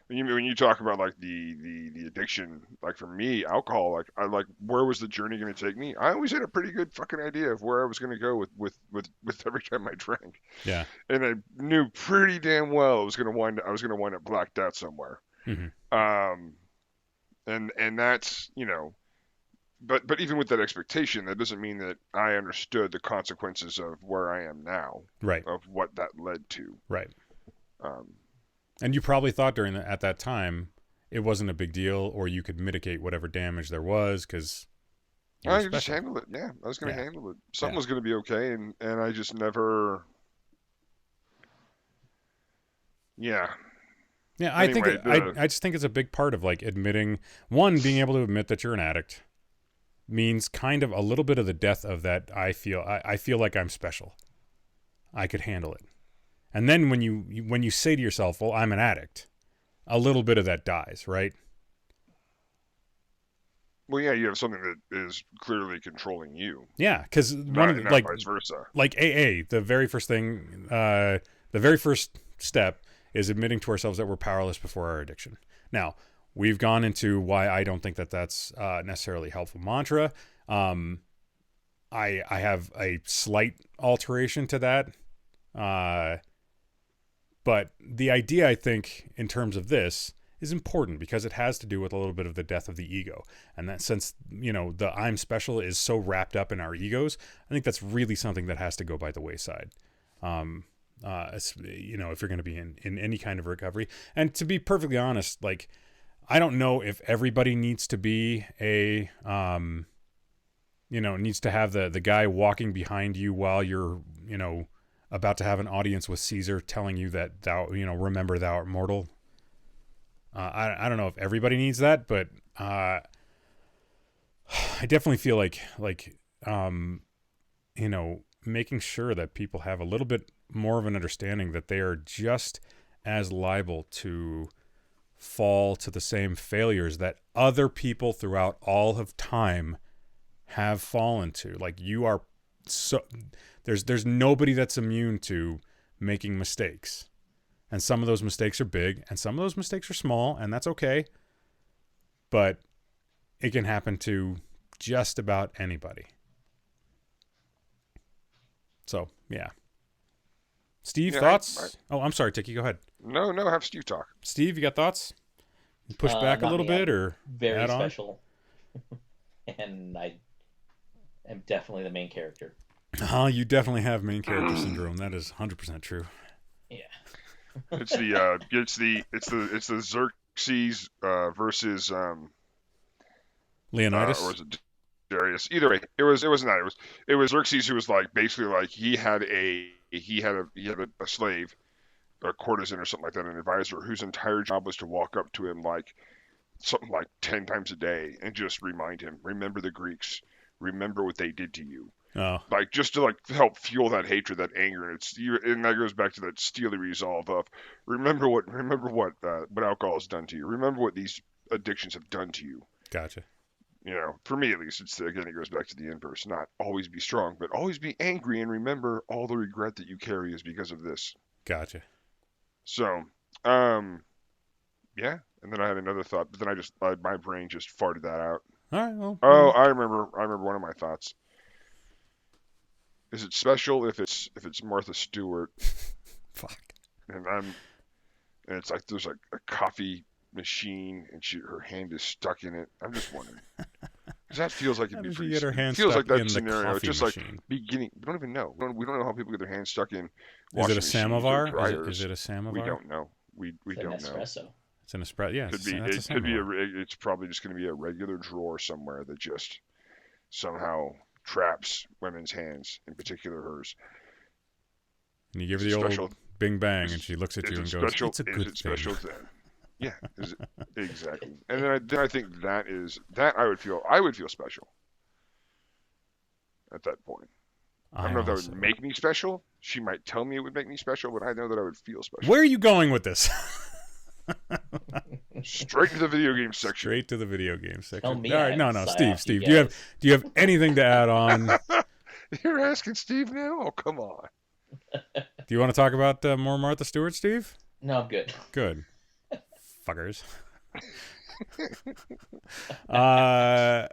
When you talk about like the addiction, like for me, alcohol, like I like where was the journey going to take me? I always had a pretty good fucking idea of where I was going to go with every time I drank, Yeah. and I knew pretty damn well I was going to wind up blacked out somewhere. Mm-hmm. And that's but even with that expectation, that doesn't mean that I understood the consequences of where I am now, Right. of what that led to. Right. Um, And you probably thought at that time it wasn't a big deal, or you could mitigate whatever damage there was because I could just handle it. Yeah, I was going to Yeah. handle it. Something Yeah. was going to be okay, and I just never. Yeah. Yeah, I Anyway, think I just think it's a big part of like admitting being able to admit that you're an addict means kind of a little bit of the death of that. I feel like I'm special. I could handle it. And then when you say to yourself, "Well, I'm an addict," a little bit of that dies, right? Well, yeah, you have something that is clearly controlling you. Yeah, because one of the, not like vice versa. like AA, the very first thing, the very first step is admitting to ourselves that we're powerless before our addiction. Now, we've gone into why I don't think that that's necessarily a helpful mantra. I have a slight alteration to that. But the idea, I think, in terms of this is important because it has to do with a little bit of the death of the ego. And that since, the I'm special is so wrapped up in our egos, I think that's really something that has to go by the wayside. If you're going to be in any kind of recovery. And to be perfectly honest, like, I don't know if everybody needs to be needs to have the guy walking behind you while you're, about to have an audience with Caesar telling you that thou, remember thou art mortal. I don't know if everybody needs that, but I definitely feel like making sure that people have a little bit more of an understanding that they are just as liable to fall to the same failures that other people throughout all of time have fallen to. Like you are there's nobody that's immune to making mistakes. And some of those mistakes are big and some of those mistakes are small, and that's okay. But it can happen to just about anybody. So, yeah. Steve, thoughts? Oh, I'm sorry, Tiki, go ahead. No, have Steve talk. Steve, you got thoughts? You push back a little bit or very add special. And I am definitely the main character. Oh, you definitely have main character syndrome. That is 100% true. Yeah. It's the Xerxes versus Leonidas, or was it Darius? Either way, it was not. It was Xerxes who was like basically like he had a slave, a courtesan or something like that, an advisor whose entire job was to walk up to him like something like 10 times a day and just remind him, remember the Greeks, remember what they did to you. Oh. Like just to like help fuel that hatred, that anger, and that goes back to that steely resolve of remember what alcohol has done to you. Remember what these addictions have done to you. Gotcha. For me at least, it goes back to the inverse. Not always be strong, but always be angry and remember all the regret that you carry is because of this. Gotcha. So, yeah. And then I had another thought, but then my brain just farted that out. All right. Well. I remember one of my thoughts. Is it special if it's Martha Stewart? Fuck. And it's like there's like a coffee machine and her hand is stuck in it. I'm just wondering. Because that feels like it'd be pretty. Get her hand feels stuck like that in scenario. the Just machine. like beginning. We don't even know. We don't know how people get their hands stuck in. Is it a samovar? Dryers. Is it a samovar? We don't know. We don't know. Espresso. It's an espresso. Yeah. It could be. It's probably just going to be a regular drawer somewhere that just somehow traps women's hands, in particular hers. And you give her the old bing bang, and she looks at you and goes, "It's a good thing." Is it special then? Yeah, exactly. And then I think that I would feel special at that point. I don't know if that would make me special. She might tell me it would make me special, but I know that I would feel special. Where are you going with this? Straight to the video game section. Straight to the video game section. Tell me. All right, no, Steve. Do you have anything to add on? You're asking Steve now? Oh, come on. Do you want to talk about more Martha Stewart, Steve? No, I'm good. Good. Fuckers. Now,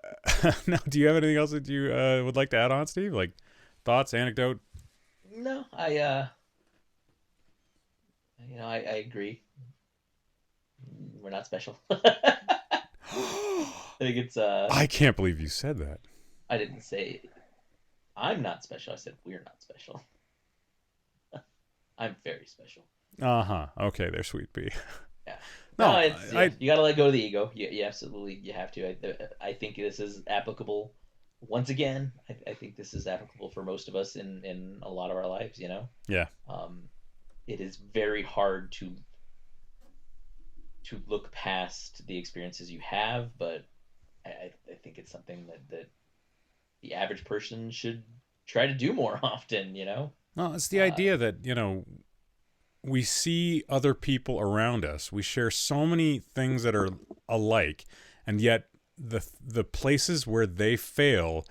do you have anything else that you would like to add on, Steve? Like thoughts, anecdote? No, I agree. We're not special. I think it's I can't believe you said that. I didn't say I'm not special. I said we're not special. I'm very special. Okay, there, sweet pea. Yeah. No, you gotta let go of the ego. You absolutely you have to. I think this is applicable. Once again, I think this is applicable for most of us in a lot of our lives. You know. Yeah. It is very hard to look past the experiences you have, but I think it's something that the average person should try to do more often. You know. No, it's the idea that we see other people around us. We share so many things that are alike, and yet the places where they fail,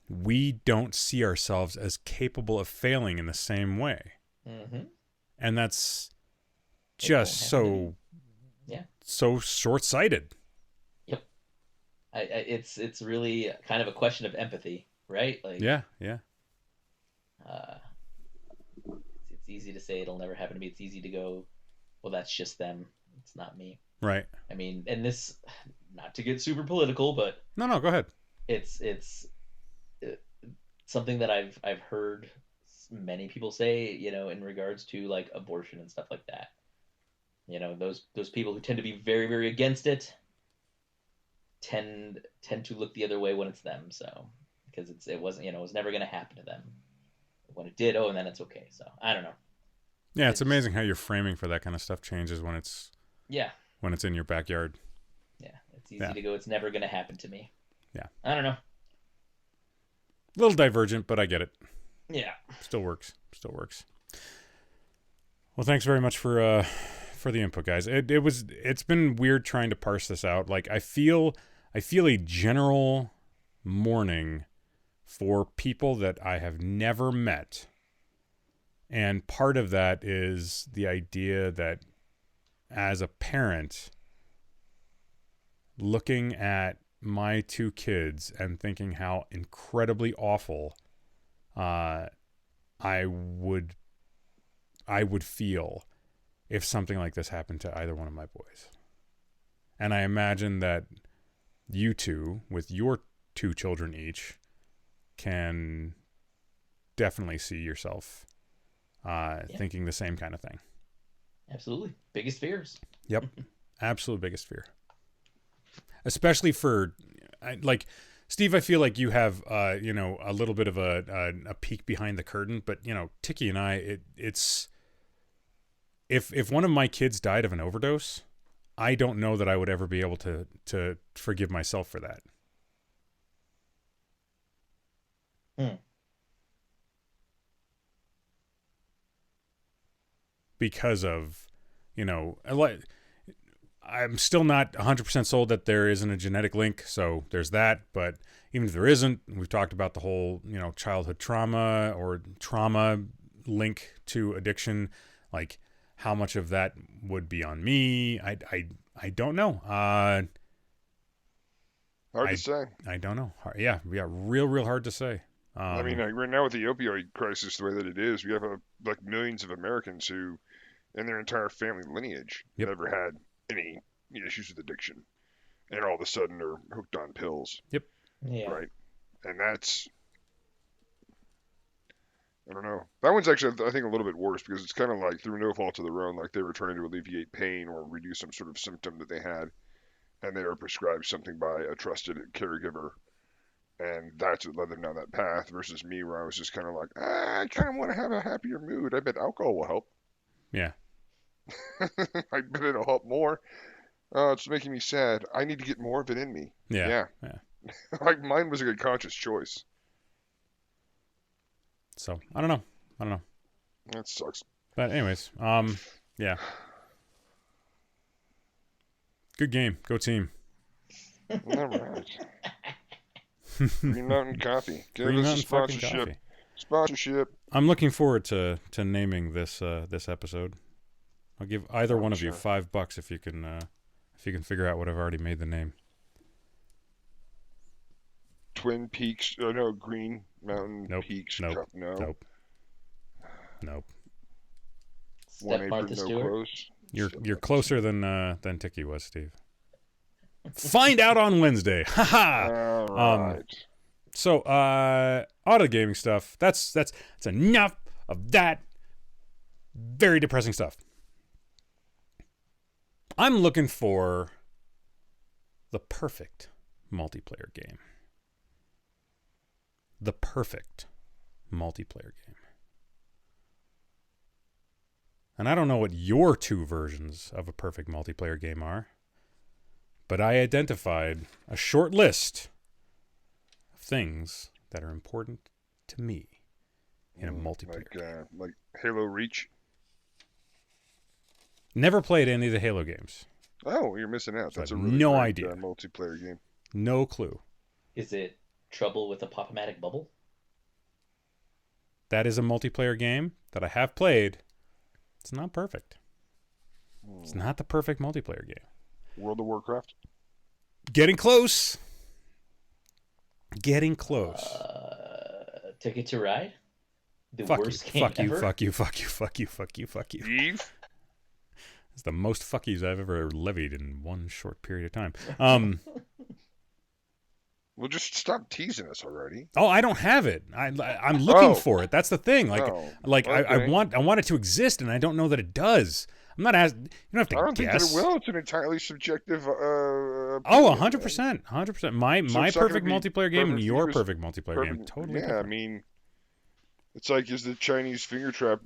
we don't see ourselves as capable of failing in the same way. Mm-hmm. And that's just so short-sighted. Yep. It's really kind of a question of empathy, right? Like yeah. It's easy to say it'll never happen to me. It's easy to go, well, that's just them. It's not me. Right. I mean, and this, not to get super political, but no, go ahead. It's something that I've heard many people say, in regards to like abortion and stuff like that. Those people who tend to be very, very against it tend to look the other way when it's them. So because it wasn't, it was never going to happen to them. When it did, and then it's okay. So I don't know. Yeah, it's amazing how your framing for that kind of stuff changes when it's in your backyard. Yeah, it's easy to go. It's never going to happen to me. Yeah, I don't know. A little divergent, but I get it. Yeah, still works. Well, thanks very much for the input, guys. It's been weird trying to parse this out. Like I feel a general mourning for people that I have never met. And part of that is the idea that as a parent, looking at my two kids and thinking how incredibly awful I would feel if something like this happened to either one of my boys. And I imagine that you two, with your two children each, can definitely see yourself thinking the same kind of thing. Absolutely. Biggest fears. Yep. Absolute biggest fear. Especially for, like, Steve, I feel like you have, a little bit of a peek behind the curtain, but, Tiki and I, it's, if one of my kids died of an overdose, I don't know that I would ever be able to forgive myself for that. Because of, I'm still not 100% sold that there isn't a genetic link, so there's that. But even if there isn't, we've talked about the whole, childhood trauma or trauma link to addiction. Like, how much of that would be on me? I don't know. Hard to say. I don't know. Yeah, real hard to say. I mean, right now with the opioid crisis the way that it is, we have millions of Americans who, in their entire family lineage, never had any issues with addiction, and all of a sudden are hooked on pills. Yep. Yeah. Right. And that's, I don't know. That one's actually, I think, a little bit worse because it's kind of like through no fault of their own, like they were trying to alleviate pain or reduce some sort of symptom that they had, and they were prescribed something by a trusted caregiver. And that's what led them down that path versus me where I was just kind of like, I kind of want to have a happier mood. I bet alcohol will help. Yeah. I bet it'll help more. It's making me sad. I need to get more of it in me. Yeah. Like mine was a good conscious choice. So I don't know. That sucks. But anyways, yeah. Good game. Go team. All right. Green Mountain Coffee. Give Green us Mountain a fucking sponsorship. coffee. Sponsorship. I'm looking forward to naming this episode. I'll give either one of you $5 if you can figure out what I've already made the name. Twin Peaks. Oh no, Green Mountain Peaks. Nope. No. Nope. One Step apron, Martha no Stewart. clothes. You're closer than Tiki was, Steve. Find out on Wednesday. Haha. All right. So, auto gaming stuff. That's enough of that very depressing stuff. I'm looking for the perfect multiplayer game. The perfect multiplayer game. And I don't know what your two versions of a perfect multiplayer game are, but I identified a short list of things that are important to me in a multiplayer. Like Halo Reach. Never played any of the Halo games. Oh, you're missing out. So That's I a have really no great, idea. Multiplayer game. No clue. Is it Trouble with a Pop-O-Matic Bubble? That is a multiplayer game that I have played. It's not perfect. It's not the perfect multiplayer game. World of Warcraft. Getting close. Getting close. Ticket to Ride? The Fuck worst you. game Fuck you. ever? Fuck you. Fuck you. Fuck you. Fuck you. Fuck you. Eve. It's the most fuck yous I've ever levied in one short period of time. Well, just stop teasing us already. Oh, I don't have it. I'm looking for it. That's the thing. Like, okay. I want it to exist, and I don't know that it does. I'm not asking. You don't have to I don't guess. think that it will. It's an entirely subjective. Oh, 100%, 100%. My perfect multiplayer game and your perfect multiplayer game, totally. Yeah, different. I mean, it's like is the Chinese finger trap?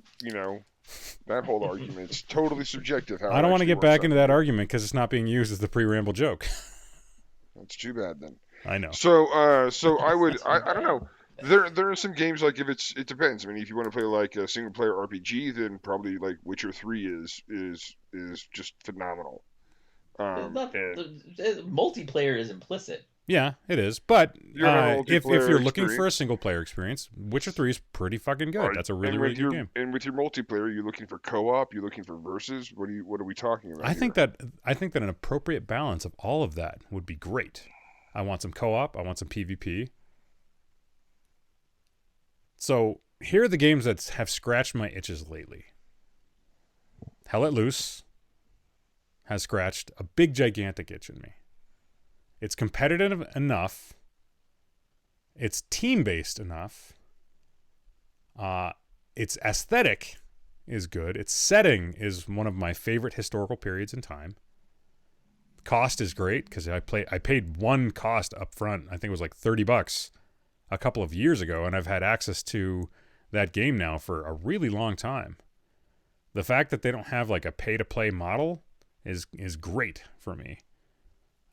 That whole argument. It's totally subjective. I don't want to get back into that argument because it's not being used as the pre-ramble joke. That's too bad then. I know. So I would, I don't know. There are some games like it depends. I mean, if you want to play like a single player RPG, then probably like Witcher 3 is just phenomenal. Multiplayer is implicit. Yeah, it is. But if you're looking for a single player experience, Witcher 3 is pretty fucking good. That's a really good game. And with your multiplayer, you're looking for co-op, you're looking for versus. What are we talking about? I think that an appropriate balance of all of that would be great. I want some co-op, I want some PvP. So, here are the games that have scratched my itches lately. Hell Let Loose has scratched a big gigantic itch in me. It's competitive enough. It's team-based enough. Its aesthetic is good. Its setting is one of my favorite historical periods in time. Cost is great because I paid one cost up front. I think it was like $30 a couple of years ago, and I've had access to that game now for a really long time. The fact that they don't have like a pay-to-play model is great for me.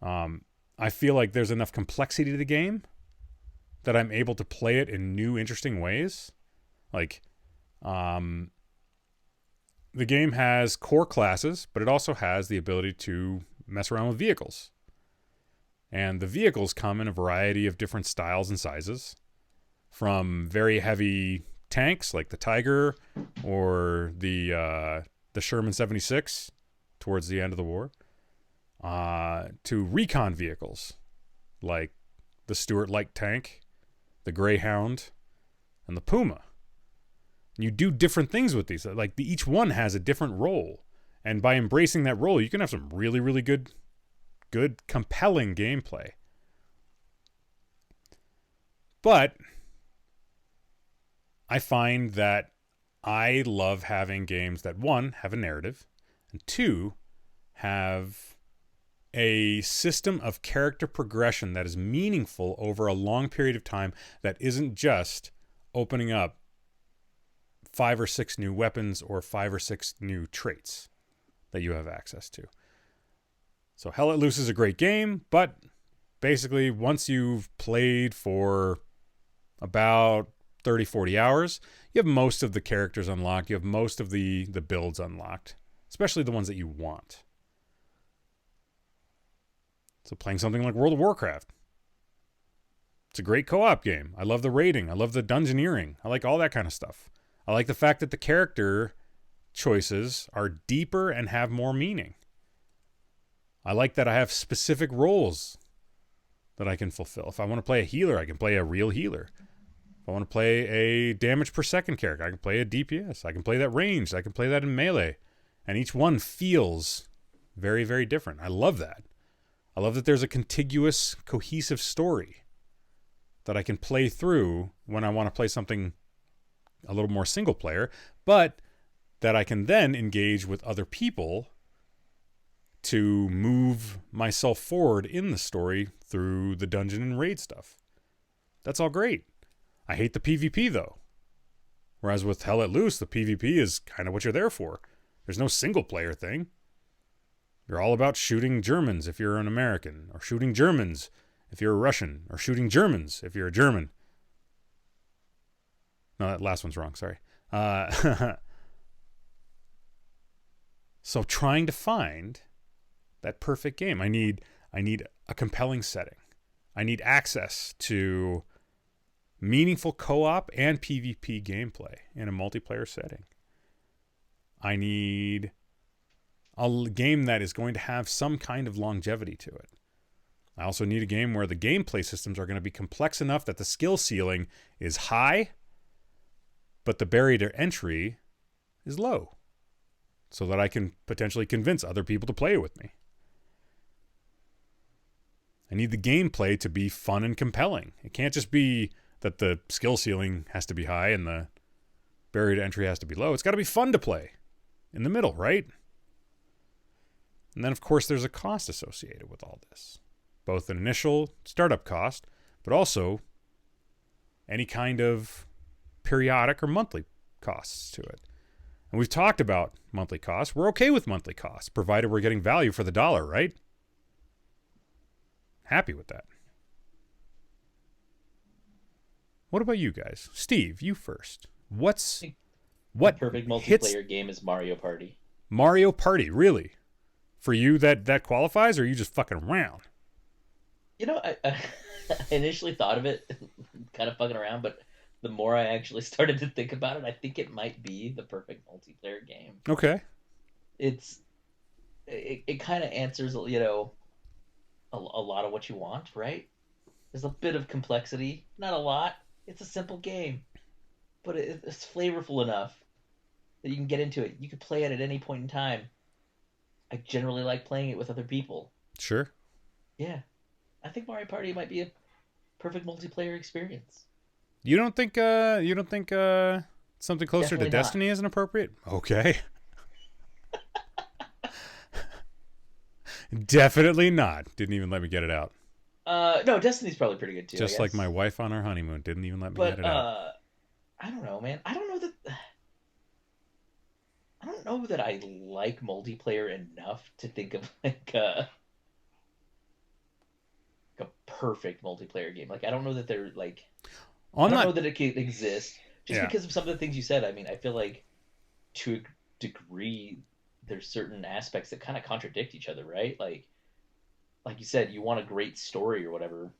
I feel like there's enough complexity to the game that I'm able to play it in new, interesting ways. Like, the game has core classes, but it also has the ability to mess around with vehicles. And the vehicles come in a variety of different styles and sizes, from very heavy tanks like the Tiger or the Sherman 76 towards the end of the war, to recon vehicles like the Stewart light tank, the Greyhound, and the Puma. And you do different things with these. Like each one has a different role, and by embracing that role, you can have some really, really good, compelling gameplay. But I find that I love having games that, one, have a narrative, and two, have a system of character progression that is meaningful over a long period of time, that isn't just opening up 5 or 6 new weapons or 5 or 6 new traits that you have access to. So Hell Let Loose is a great game, but basically once you've played for about 30, 40 hours, you have most of the characters unlocked. You have most of the builds unlocked, especially the ones that you want. So playing something like World of Warcraft, it's a great co-op game. I love the raiding. I love the dungeoneering. I like all that kind of stuff. I like the fact that the character choices are deeper and have more meaning. I like that I have specific roles that I can fulfill. If I want to play a healer, I can play a real healer. If I want to play a damage per second character, I can play a DPS. I can play that ranged. I can play that in melee. And each one feels very, very different. I love that. I love that there's a contiguous, cohesive story that I can play through when I want to play something a little more single player, but that I can then engage with other people to move myself forward in the story through the dungeon and raid stuff. That's all great. I hate the PvP though. Whereas with Hell Let Loose, the PvP is kind of what you're there for. There's no single player thing. You're all about shooting Germans if you're an American, or shooting Germans if you're a Russian, or shooting Germans if you're a German. No, that last one's wrong, sorry. So trying to find that perfect game. I need a compelling setting. I need access to meaningful co-op and PvP gameplay in a multiplayer setting. I need a game that is going to have some kind of longevity to it. I also need a game where the gameplay systems are going to be complex enough that the skill ceiling is high, but the barrier to entry is low, so that I can potentially convince other people to play with me. I need the gameplay to be fun and compelling. It can't just be that the skill ceiling has to be high and the barrier to entry has to be low. It's got to be fun to play in the middle, right? And then, of course, there's a cost associated with all this. Both an initial startup cost, but also any kind of periodic or monthly costs to it. And we've talked about monthly costs. We're okay with monthly costs, provided we're getting value for the dollar, right? Happy with that. What about you guys? Steve, you first. What perfect multiplayer game is Mario Party? Mario Party, really? For you, that qualifies, or are you just fucking around? You know, I initially thought of it kind of fucking around, but the more I actually started to think about it, I think it might be the perfect multiplayer game. Okay. It kind of answers, you know, a lot of what you want, right? There's a bit of complexity, not a lot. It's a simple game, but it's flavorful enough that you can get into it. You can play it at any point in time. I generally like playing it with other people. Sure. Yeah. I think Mario Party might be a perfect multiplayer experience. You don't think something closer Definitely to Destiny isn't appropriate? Okay. Definitely not. Didn't even let me get it out. No, Destiny's probably pretty good too. Just like my wife on our honeymoon didn't even let me get it out. I don't know, man. I don't know that I like multiplayer enough to think of like a perfect multiplayer game. Like I don't know that they're like I don't know that it can exist just because of some of the things you said. I mean, I feel like to a degree there's certain aspects that kind of contradict each other, right? Like you said, you want a great story or whatever,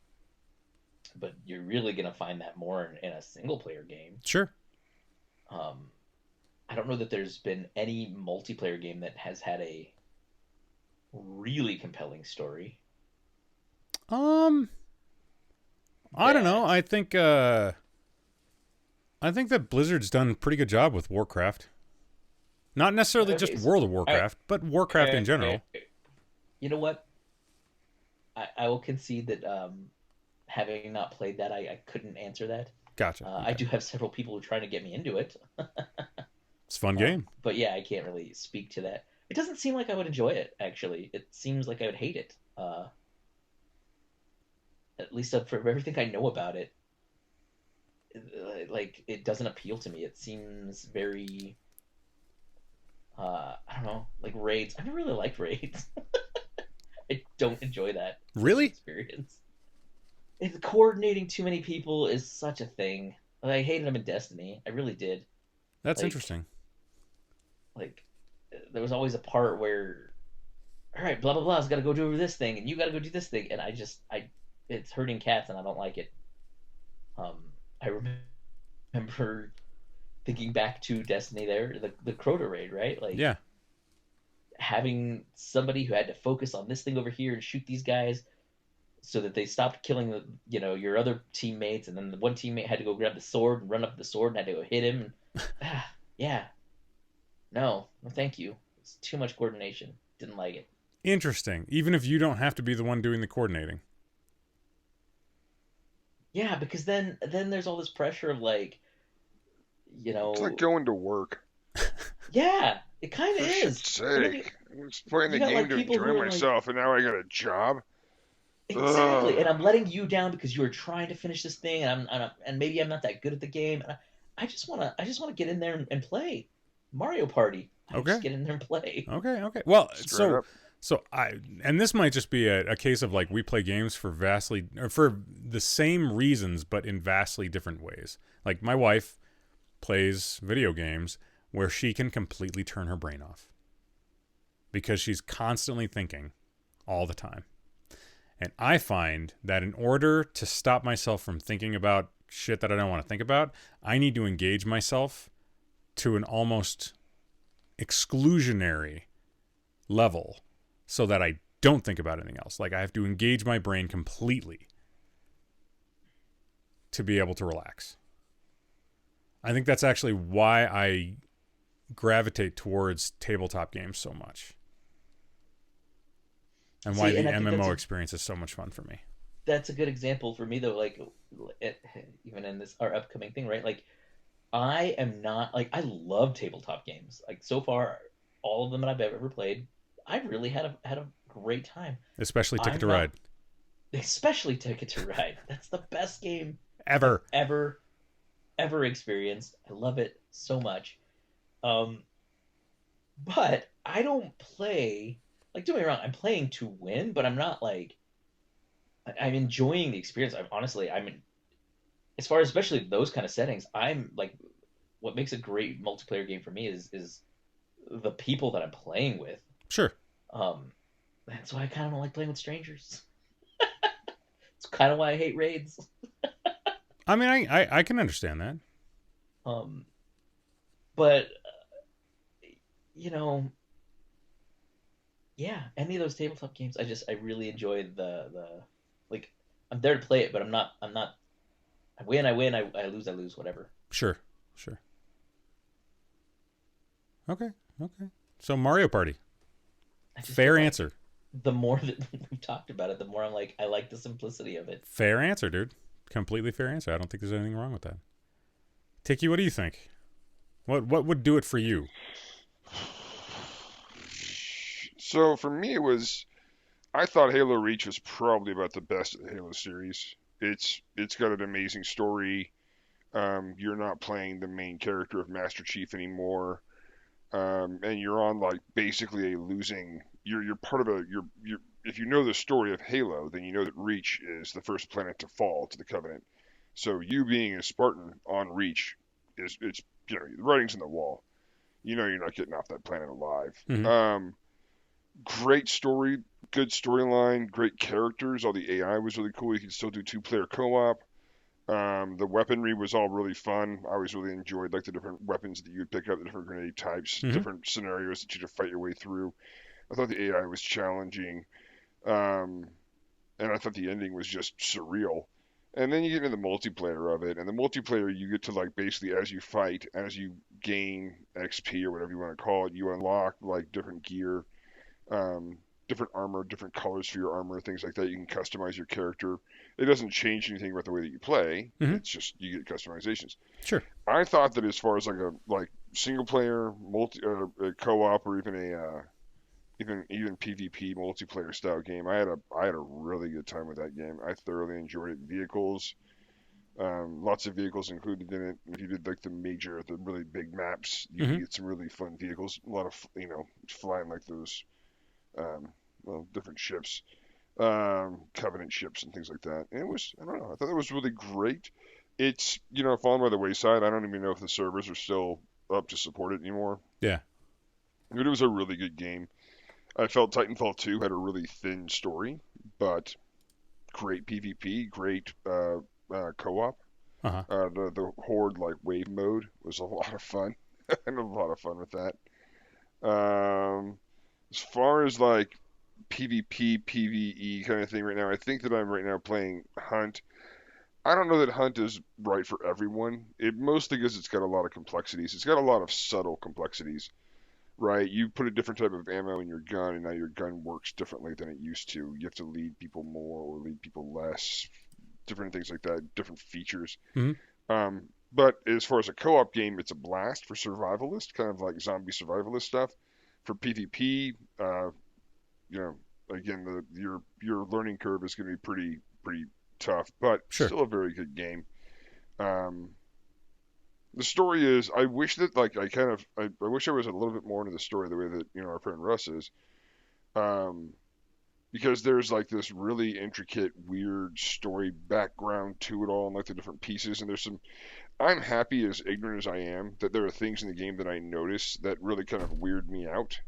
but you're really going to find that more in a single player game. Sure. I don't know that there's been any multiplayer game that has had a really compelling story. I don't know. I think that Blizzard's done a pretty good job with Warcraft. Not necessarily just World of Warcraft, but Warcraft in general. You know what? I will concede that having not played that, I couldn't answer that. Gotcha. I do have several people who are trying to get me into it. It's a fun game. But yeah, I can't really speak to that. It doesn't seem like I would enjoy it, actually. It seems like I would hate it. At least for everything I know about it. Like, it doesn't appeal to me. It seems very... I don't know, like raids. I never really liked raids. I don't enjoy that. Really? Experience. Coordinating too many people is such a thing. I hated him in Destiny. I really did. That's Like, interesting. like there was always a part where, all right, blah blah blah's got to go do this thing, and you got to go do this thing, and it's hurting cats, and I don't like it. I remember thinking back to Destiny there, the Crota raid, right? Like Yeah. having somebody who had to focus on this thing over here and shoot these guys so that they stopped killing your other teammates, and then the one teammate had to go grab the sword and run up the sword and had to go hit him. And, yeah, no, thank you. It's too much coordination. Didn't like it. Interesting. Even if you don't have to be the one doing the coordinating. Yeah, because then there's all this pressure of like, It's like going to work. yeah, it kind of For is. shit's And then sake. I'm just playing the you got game like to people enjoy who are like, myself, and now I got a job. exactly, Ugh. and I'm letting you down because you were trying to finish this thing, and maybe I'm not that good at the game, and I just wanna get in there and play Mario Party. I Okay. just get in there and play. Okay. Well, Straight up. and this might just be a case of like we play games for the same reasons, but in vastly different ways. Like my wife plays video games where she can completely turn her brain off because she's constantly thinking all the time. And I find that in order to stop myself from thinking about shit that I don't want to think about, I need to engage myself to an almost exclusionary level so that I don't think about anything else. Like I have to engage my brain completely to be able to relax. I think that's actually why I gravitate towards tabletop games so much. And why See, the and I think MMO experience is so much fun for me. that's a good example for me though. Like, even in this our upcoming thing, right? Like, I am not like I love tabletop games. Like so far, all of them that I've ever played, I've really had a great time. Especially Ticket to I'm Ride. not, especially Ticket to Ride. That's the best game I've Ever. ever experienced. I love it so much. Um, but I don't play like don't get me wrong. I'm playing to win, but I'm not like I'm enjoying the experience. I'm as far as especially those kind of settings. I'm like what makes a great multiplayer game for me is the people that I'm playing with. Sure. Um, that's why I kind of don't like playing with strangers. It's kind of why I hate raids. I mean, I can understand that. Um, but you know, yeah, any of those tabletop games, I really enjoy the like. I'm there to play it, but I'm not. I win. I lose, whatever. Sure. Okay. So Mario Party. I just Fair feel like answer. the more that we've talked about it, the more I'm like, I like the simplicity of it. Fair answer, dude. Completely fair answer. I don't think there's anything wrong with that. Tiki, what do you think? What would do it for you? So for me, I thought Halo Reach was probably about the best of the Halo series. It's got an amazing story. You're not playing the main character of Master Chief anymore, and you're on like basically a losing. You're part of a you're if you know the story of Halo, then you know that Reach is the first planet to fall to the Covenant. So you being a Spartan on Reach it's the writing's on the wall. You know you're not getting off that planet alive. Mm-hmm. Great story, good storyline, great characters. All the AI was really cool. You could still do two-player co-op. The weaponry was all really fun. I always really enjoyed like the different weapons that you would pick up, the different grenade types, Mm-hmm. different scenarios that you had to fight your way through. I thought the AI was challenging, um, and I thought the ending was just surreal. And then you get into the multiplayer of it, and the multiplayer you get to like basically as you fight, as you gain XP or whatever you want to call it, you unlock like different gear, different armor, different colors for your armor, things like that. You can customize your character. It doesn't change anything about the way that you play. Mm-hmm. It's just you get customizations. Sure. I thought that as far as like single player, co-op, or even even PvP multiplayer style game, I had a really good time with that game. I thoroughly enjoyed it. Vehicles, lots of vehicles included in it. If you did like the really big maps, you Mm-hmm. can get some really fun vehicles. A lot of flying like those different ships, Covenant ships and things like that. And it was, I don't know, I thought it was really great. it's fallen by the wayside. I don't even know if the servers are still up to support it anymore. Yeah. But it was a really good game. I felt Titanfall 2 had a really thin story, but great PvP, great co-op. Uh-huh. The horde like wave mode was a lot of fun. I had a lot of fun with that. As far as like PvP, PvE kind of thing right now, I think that I'm right now playing Hunt. I don't know that Hunt is right for everyone. It mostly because it's got a lot of complexities. It's got a lot of subtle complexities, right? You put a different type of ammo in your gun, and now your gun works differently than it used to. You have to lead people more or lead people less, different things like that, different features. Mm-hmm. But as far as a co-op game, it's a blast for survivalist, kind of like zombie survivalist stuff. For PvP, you know, again, your learning curve is going to be pretty tough, but Sure. still a very good game. Um, the story is, I wish that like I wish I was a little bit more into the story the way that our friend Russ is, um, because there's like this really intricate, weird story background to it all, and like the different pieces, and there's some. I'm happy, as ignorant as I am, that there are things in the game that I notice that really kind of weird me out.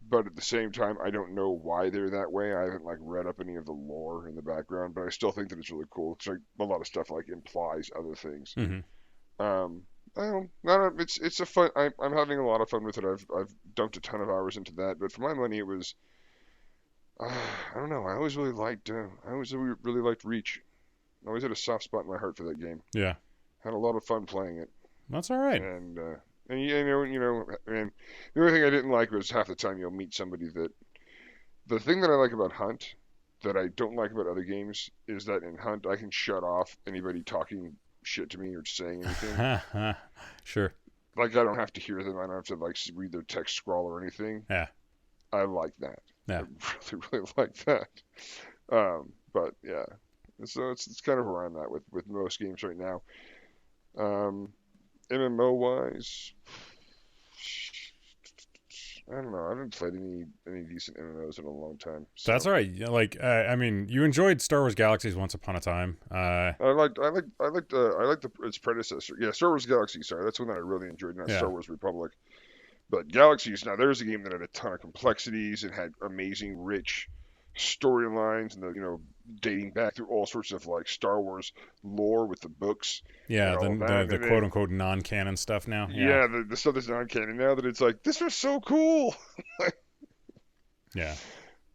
But at the same time, I don't know why they're that way. I haven't like read up any of the lore in the background, but I still think that it's really cool. It's like a lot of stuff like implies other things. Mm-hmm. Um, I don't, not a, it's a fun. I'm having a lot of fun with it. I've dumped a ton of hours into that, but for my money, it was. I don't know. I always really liked Reach. I always had a soft spot in my heart for that game. Yeah. Had a lot of fun playing it, That's all right. and and the only thing I didn't like was half the time you'll meet somebody that. The thing that I like about Hunt, that I don't like about other games, is that in Hunt I can shut off anybody talking shit to me or saying anything. Sure. Like I don't have to hear them. I don't have to like read their text scroll or anything. Yeah. I like that. Yeah. I really like that. But yeah, so it's kind of where I'm at with most games right now. MMO wise, I don't know. I haven't played any decent MMOs in a long time. So That's all right. Yeah, like, I mean, you enjoyed Star Wars Galaxies once upon a time. I liked its predecessor. Yeah, Star Wars Galaxy. Sorry, that's one that I really enjoyed. Not Yeah. Star Wars Republic, but Galaxies. Now there's a game that had a ton of complexities and had amazing, rich storylines, and dating back through all sorts of like Star Wars lore with the books Yeah, and all of the that. the And quote then unquote non-canon stuff now. Yeah. yeah, the stuff that's non-canon now that it's like this was so cool. Yeah.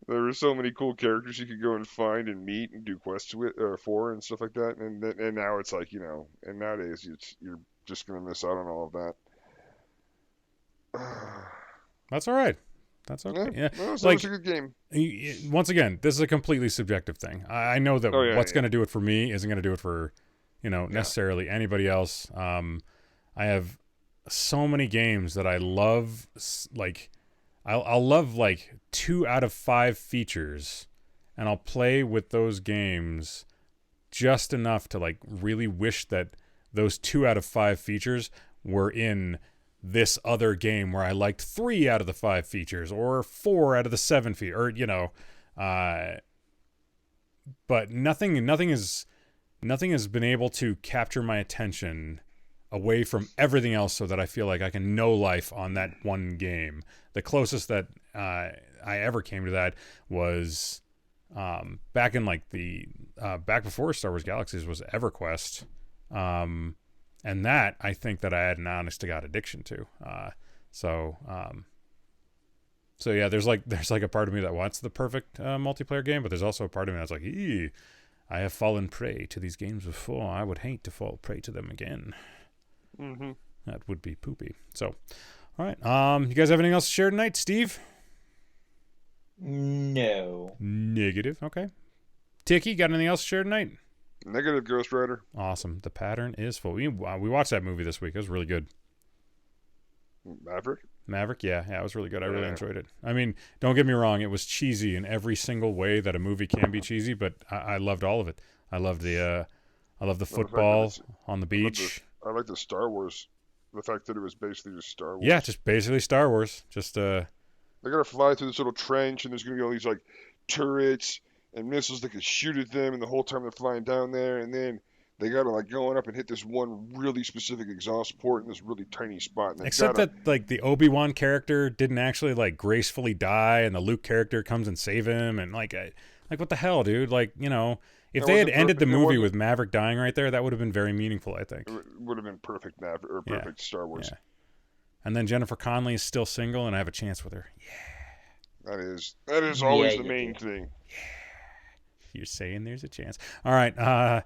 There were so many cool characters you could go and find and meet and do quests with for and stuff like that. And now it's like and nowadays you're just gonna miss out on all of that. That's all right. That's okay. Yeah. No, it Like, was a good game. once again, this is a completely subjective thing. I know that Oh yeah, what's yeah. going to do it for me isn't going to do it for, Yeah. necessarily anybody else. I have so many games that I love. Like, I'll love like 2 out of 5 features, and I'll play with those games just enough to like really wish that those 2 out of 5 features were in this other game where I liked 3 out of the 5 features or 4 out of the 7 features, or but nothing has been able to capture my attention away from everything else so that I feel like I can know life on that one game. The closest that I ever came to that was back in like the back before Star Wars Galaxies was EverQuest. And that I think that I had an honest to God addiction to. So yeah, there's like a part of me that wants the perfect multiplayer game, but there's also a part of me that's like, I have fallen prey to these games before. I would hate to fall prey to them again. Mm-hmm. That would be poopy. So, all right. You guys have anything else to share tonight, Steve? No. Negative. Okay. Tiki, got anything else to share tonight? Negative, Ghost Rider. Awesome. The pattern is full. We watched that movie this week. It was really good. Maverick, yeah, it was really good. I really enjoyed it. I mean, don't get me wrong, it was cheesy in every single way that a movie can be cheesy, but I loved all of it. I loved the football on the beach. I like the Star Wars. The fact that it was basically just Star Wars. Yeah, just basically Star Wars. Just They're gonna fly through this little trench, and there's gonna be all these like turrets and missiles that can shoot at them, and the whole time they're flying down there, and then They gotta like go up and hit this one really specific exhaust port in this really tiny spot. And Except that like the Obi-Wan character didn't actually like gracefully die, and the Luke character comes and save him, and like what the hell, dude? Like, you know, if they had ended the movie with Maverick dying right there, that would have been very meaningful, I think. It would have been perfect perfect Star Wars. Yeah. And then Jennifer Connelly is still single, and I have a chance with her. Yeah. That is always the main thing. Yeah. You're saying there's a chance. All right.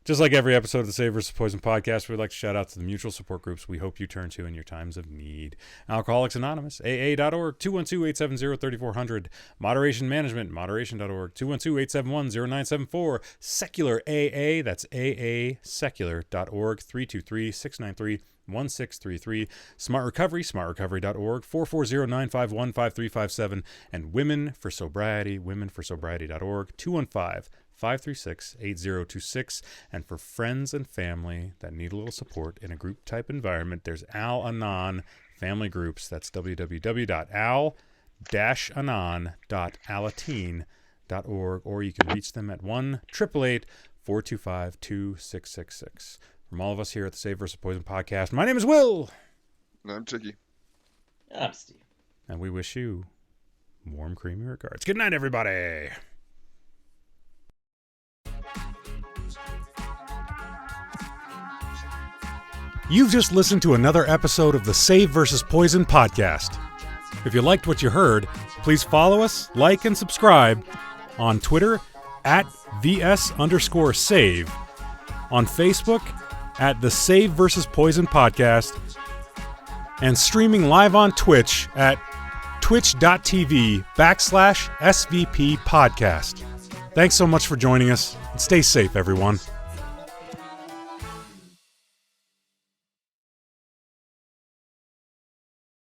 Just like every episode of the Save vs. Poison podcast, we'd like to shout out to the mutual support groups we hope you turn to in your times of need. Alcoholics Anonymous, AA.org, 212-870-3400. Moderation Management, moderation.org, 212-871-0974. Secular AA, that's aasecular.org, 323-693-1633. Smart Recovery, smartrecovery.org, 440-951-5357. And Women for Sobriety, womenforsobriety.org, 215-536-8026. And for friends and family that need a little support in a group type environment, there's Al-Anon family groups. That's www.al-anon.alateen.org, or you can reach them at 1-888-425-2666. From all of us here at the Save vs. Poison podcast, my name is Will. And I'm Tiki. I'm Steve. And we wish you warm, creamy regards. Good night, everybody. You've just listened to another episode of the Save vs. Poison podcast. If you liked what you heard, please follow us, like, and subscribe on Twitter at @VS_save, on Facebook at the Save vs. Poison podcast, and streaming live on Twitch at twitch.tv/SVP podcast. Thanks so much for joining us, and stay safe, everyone.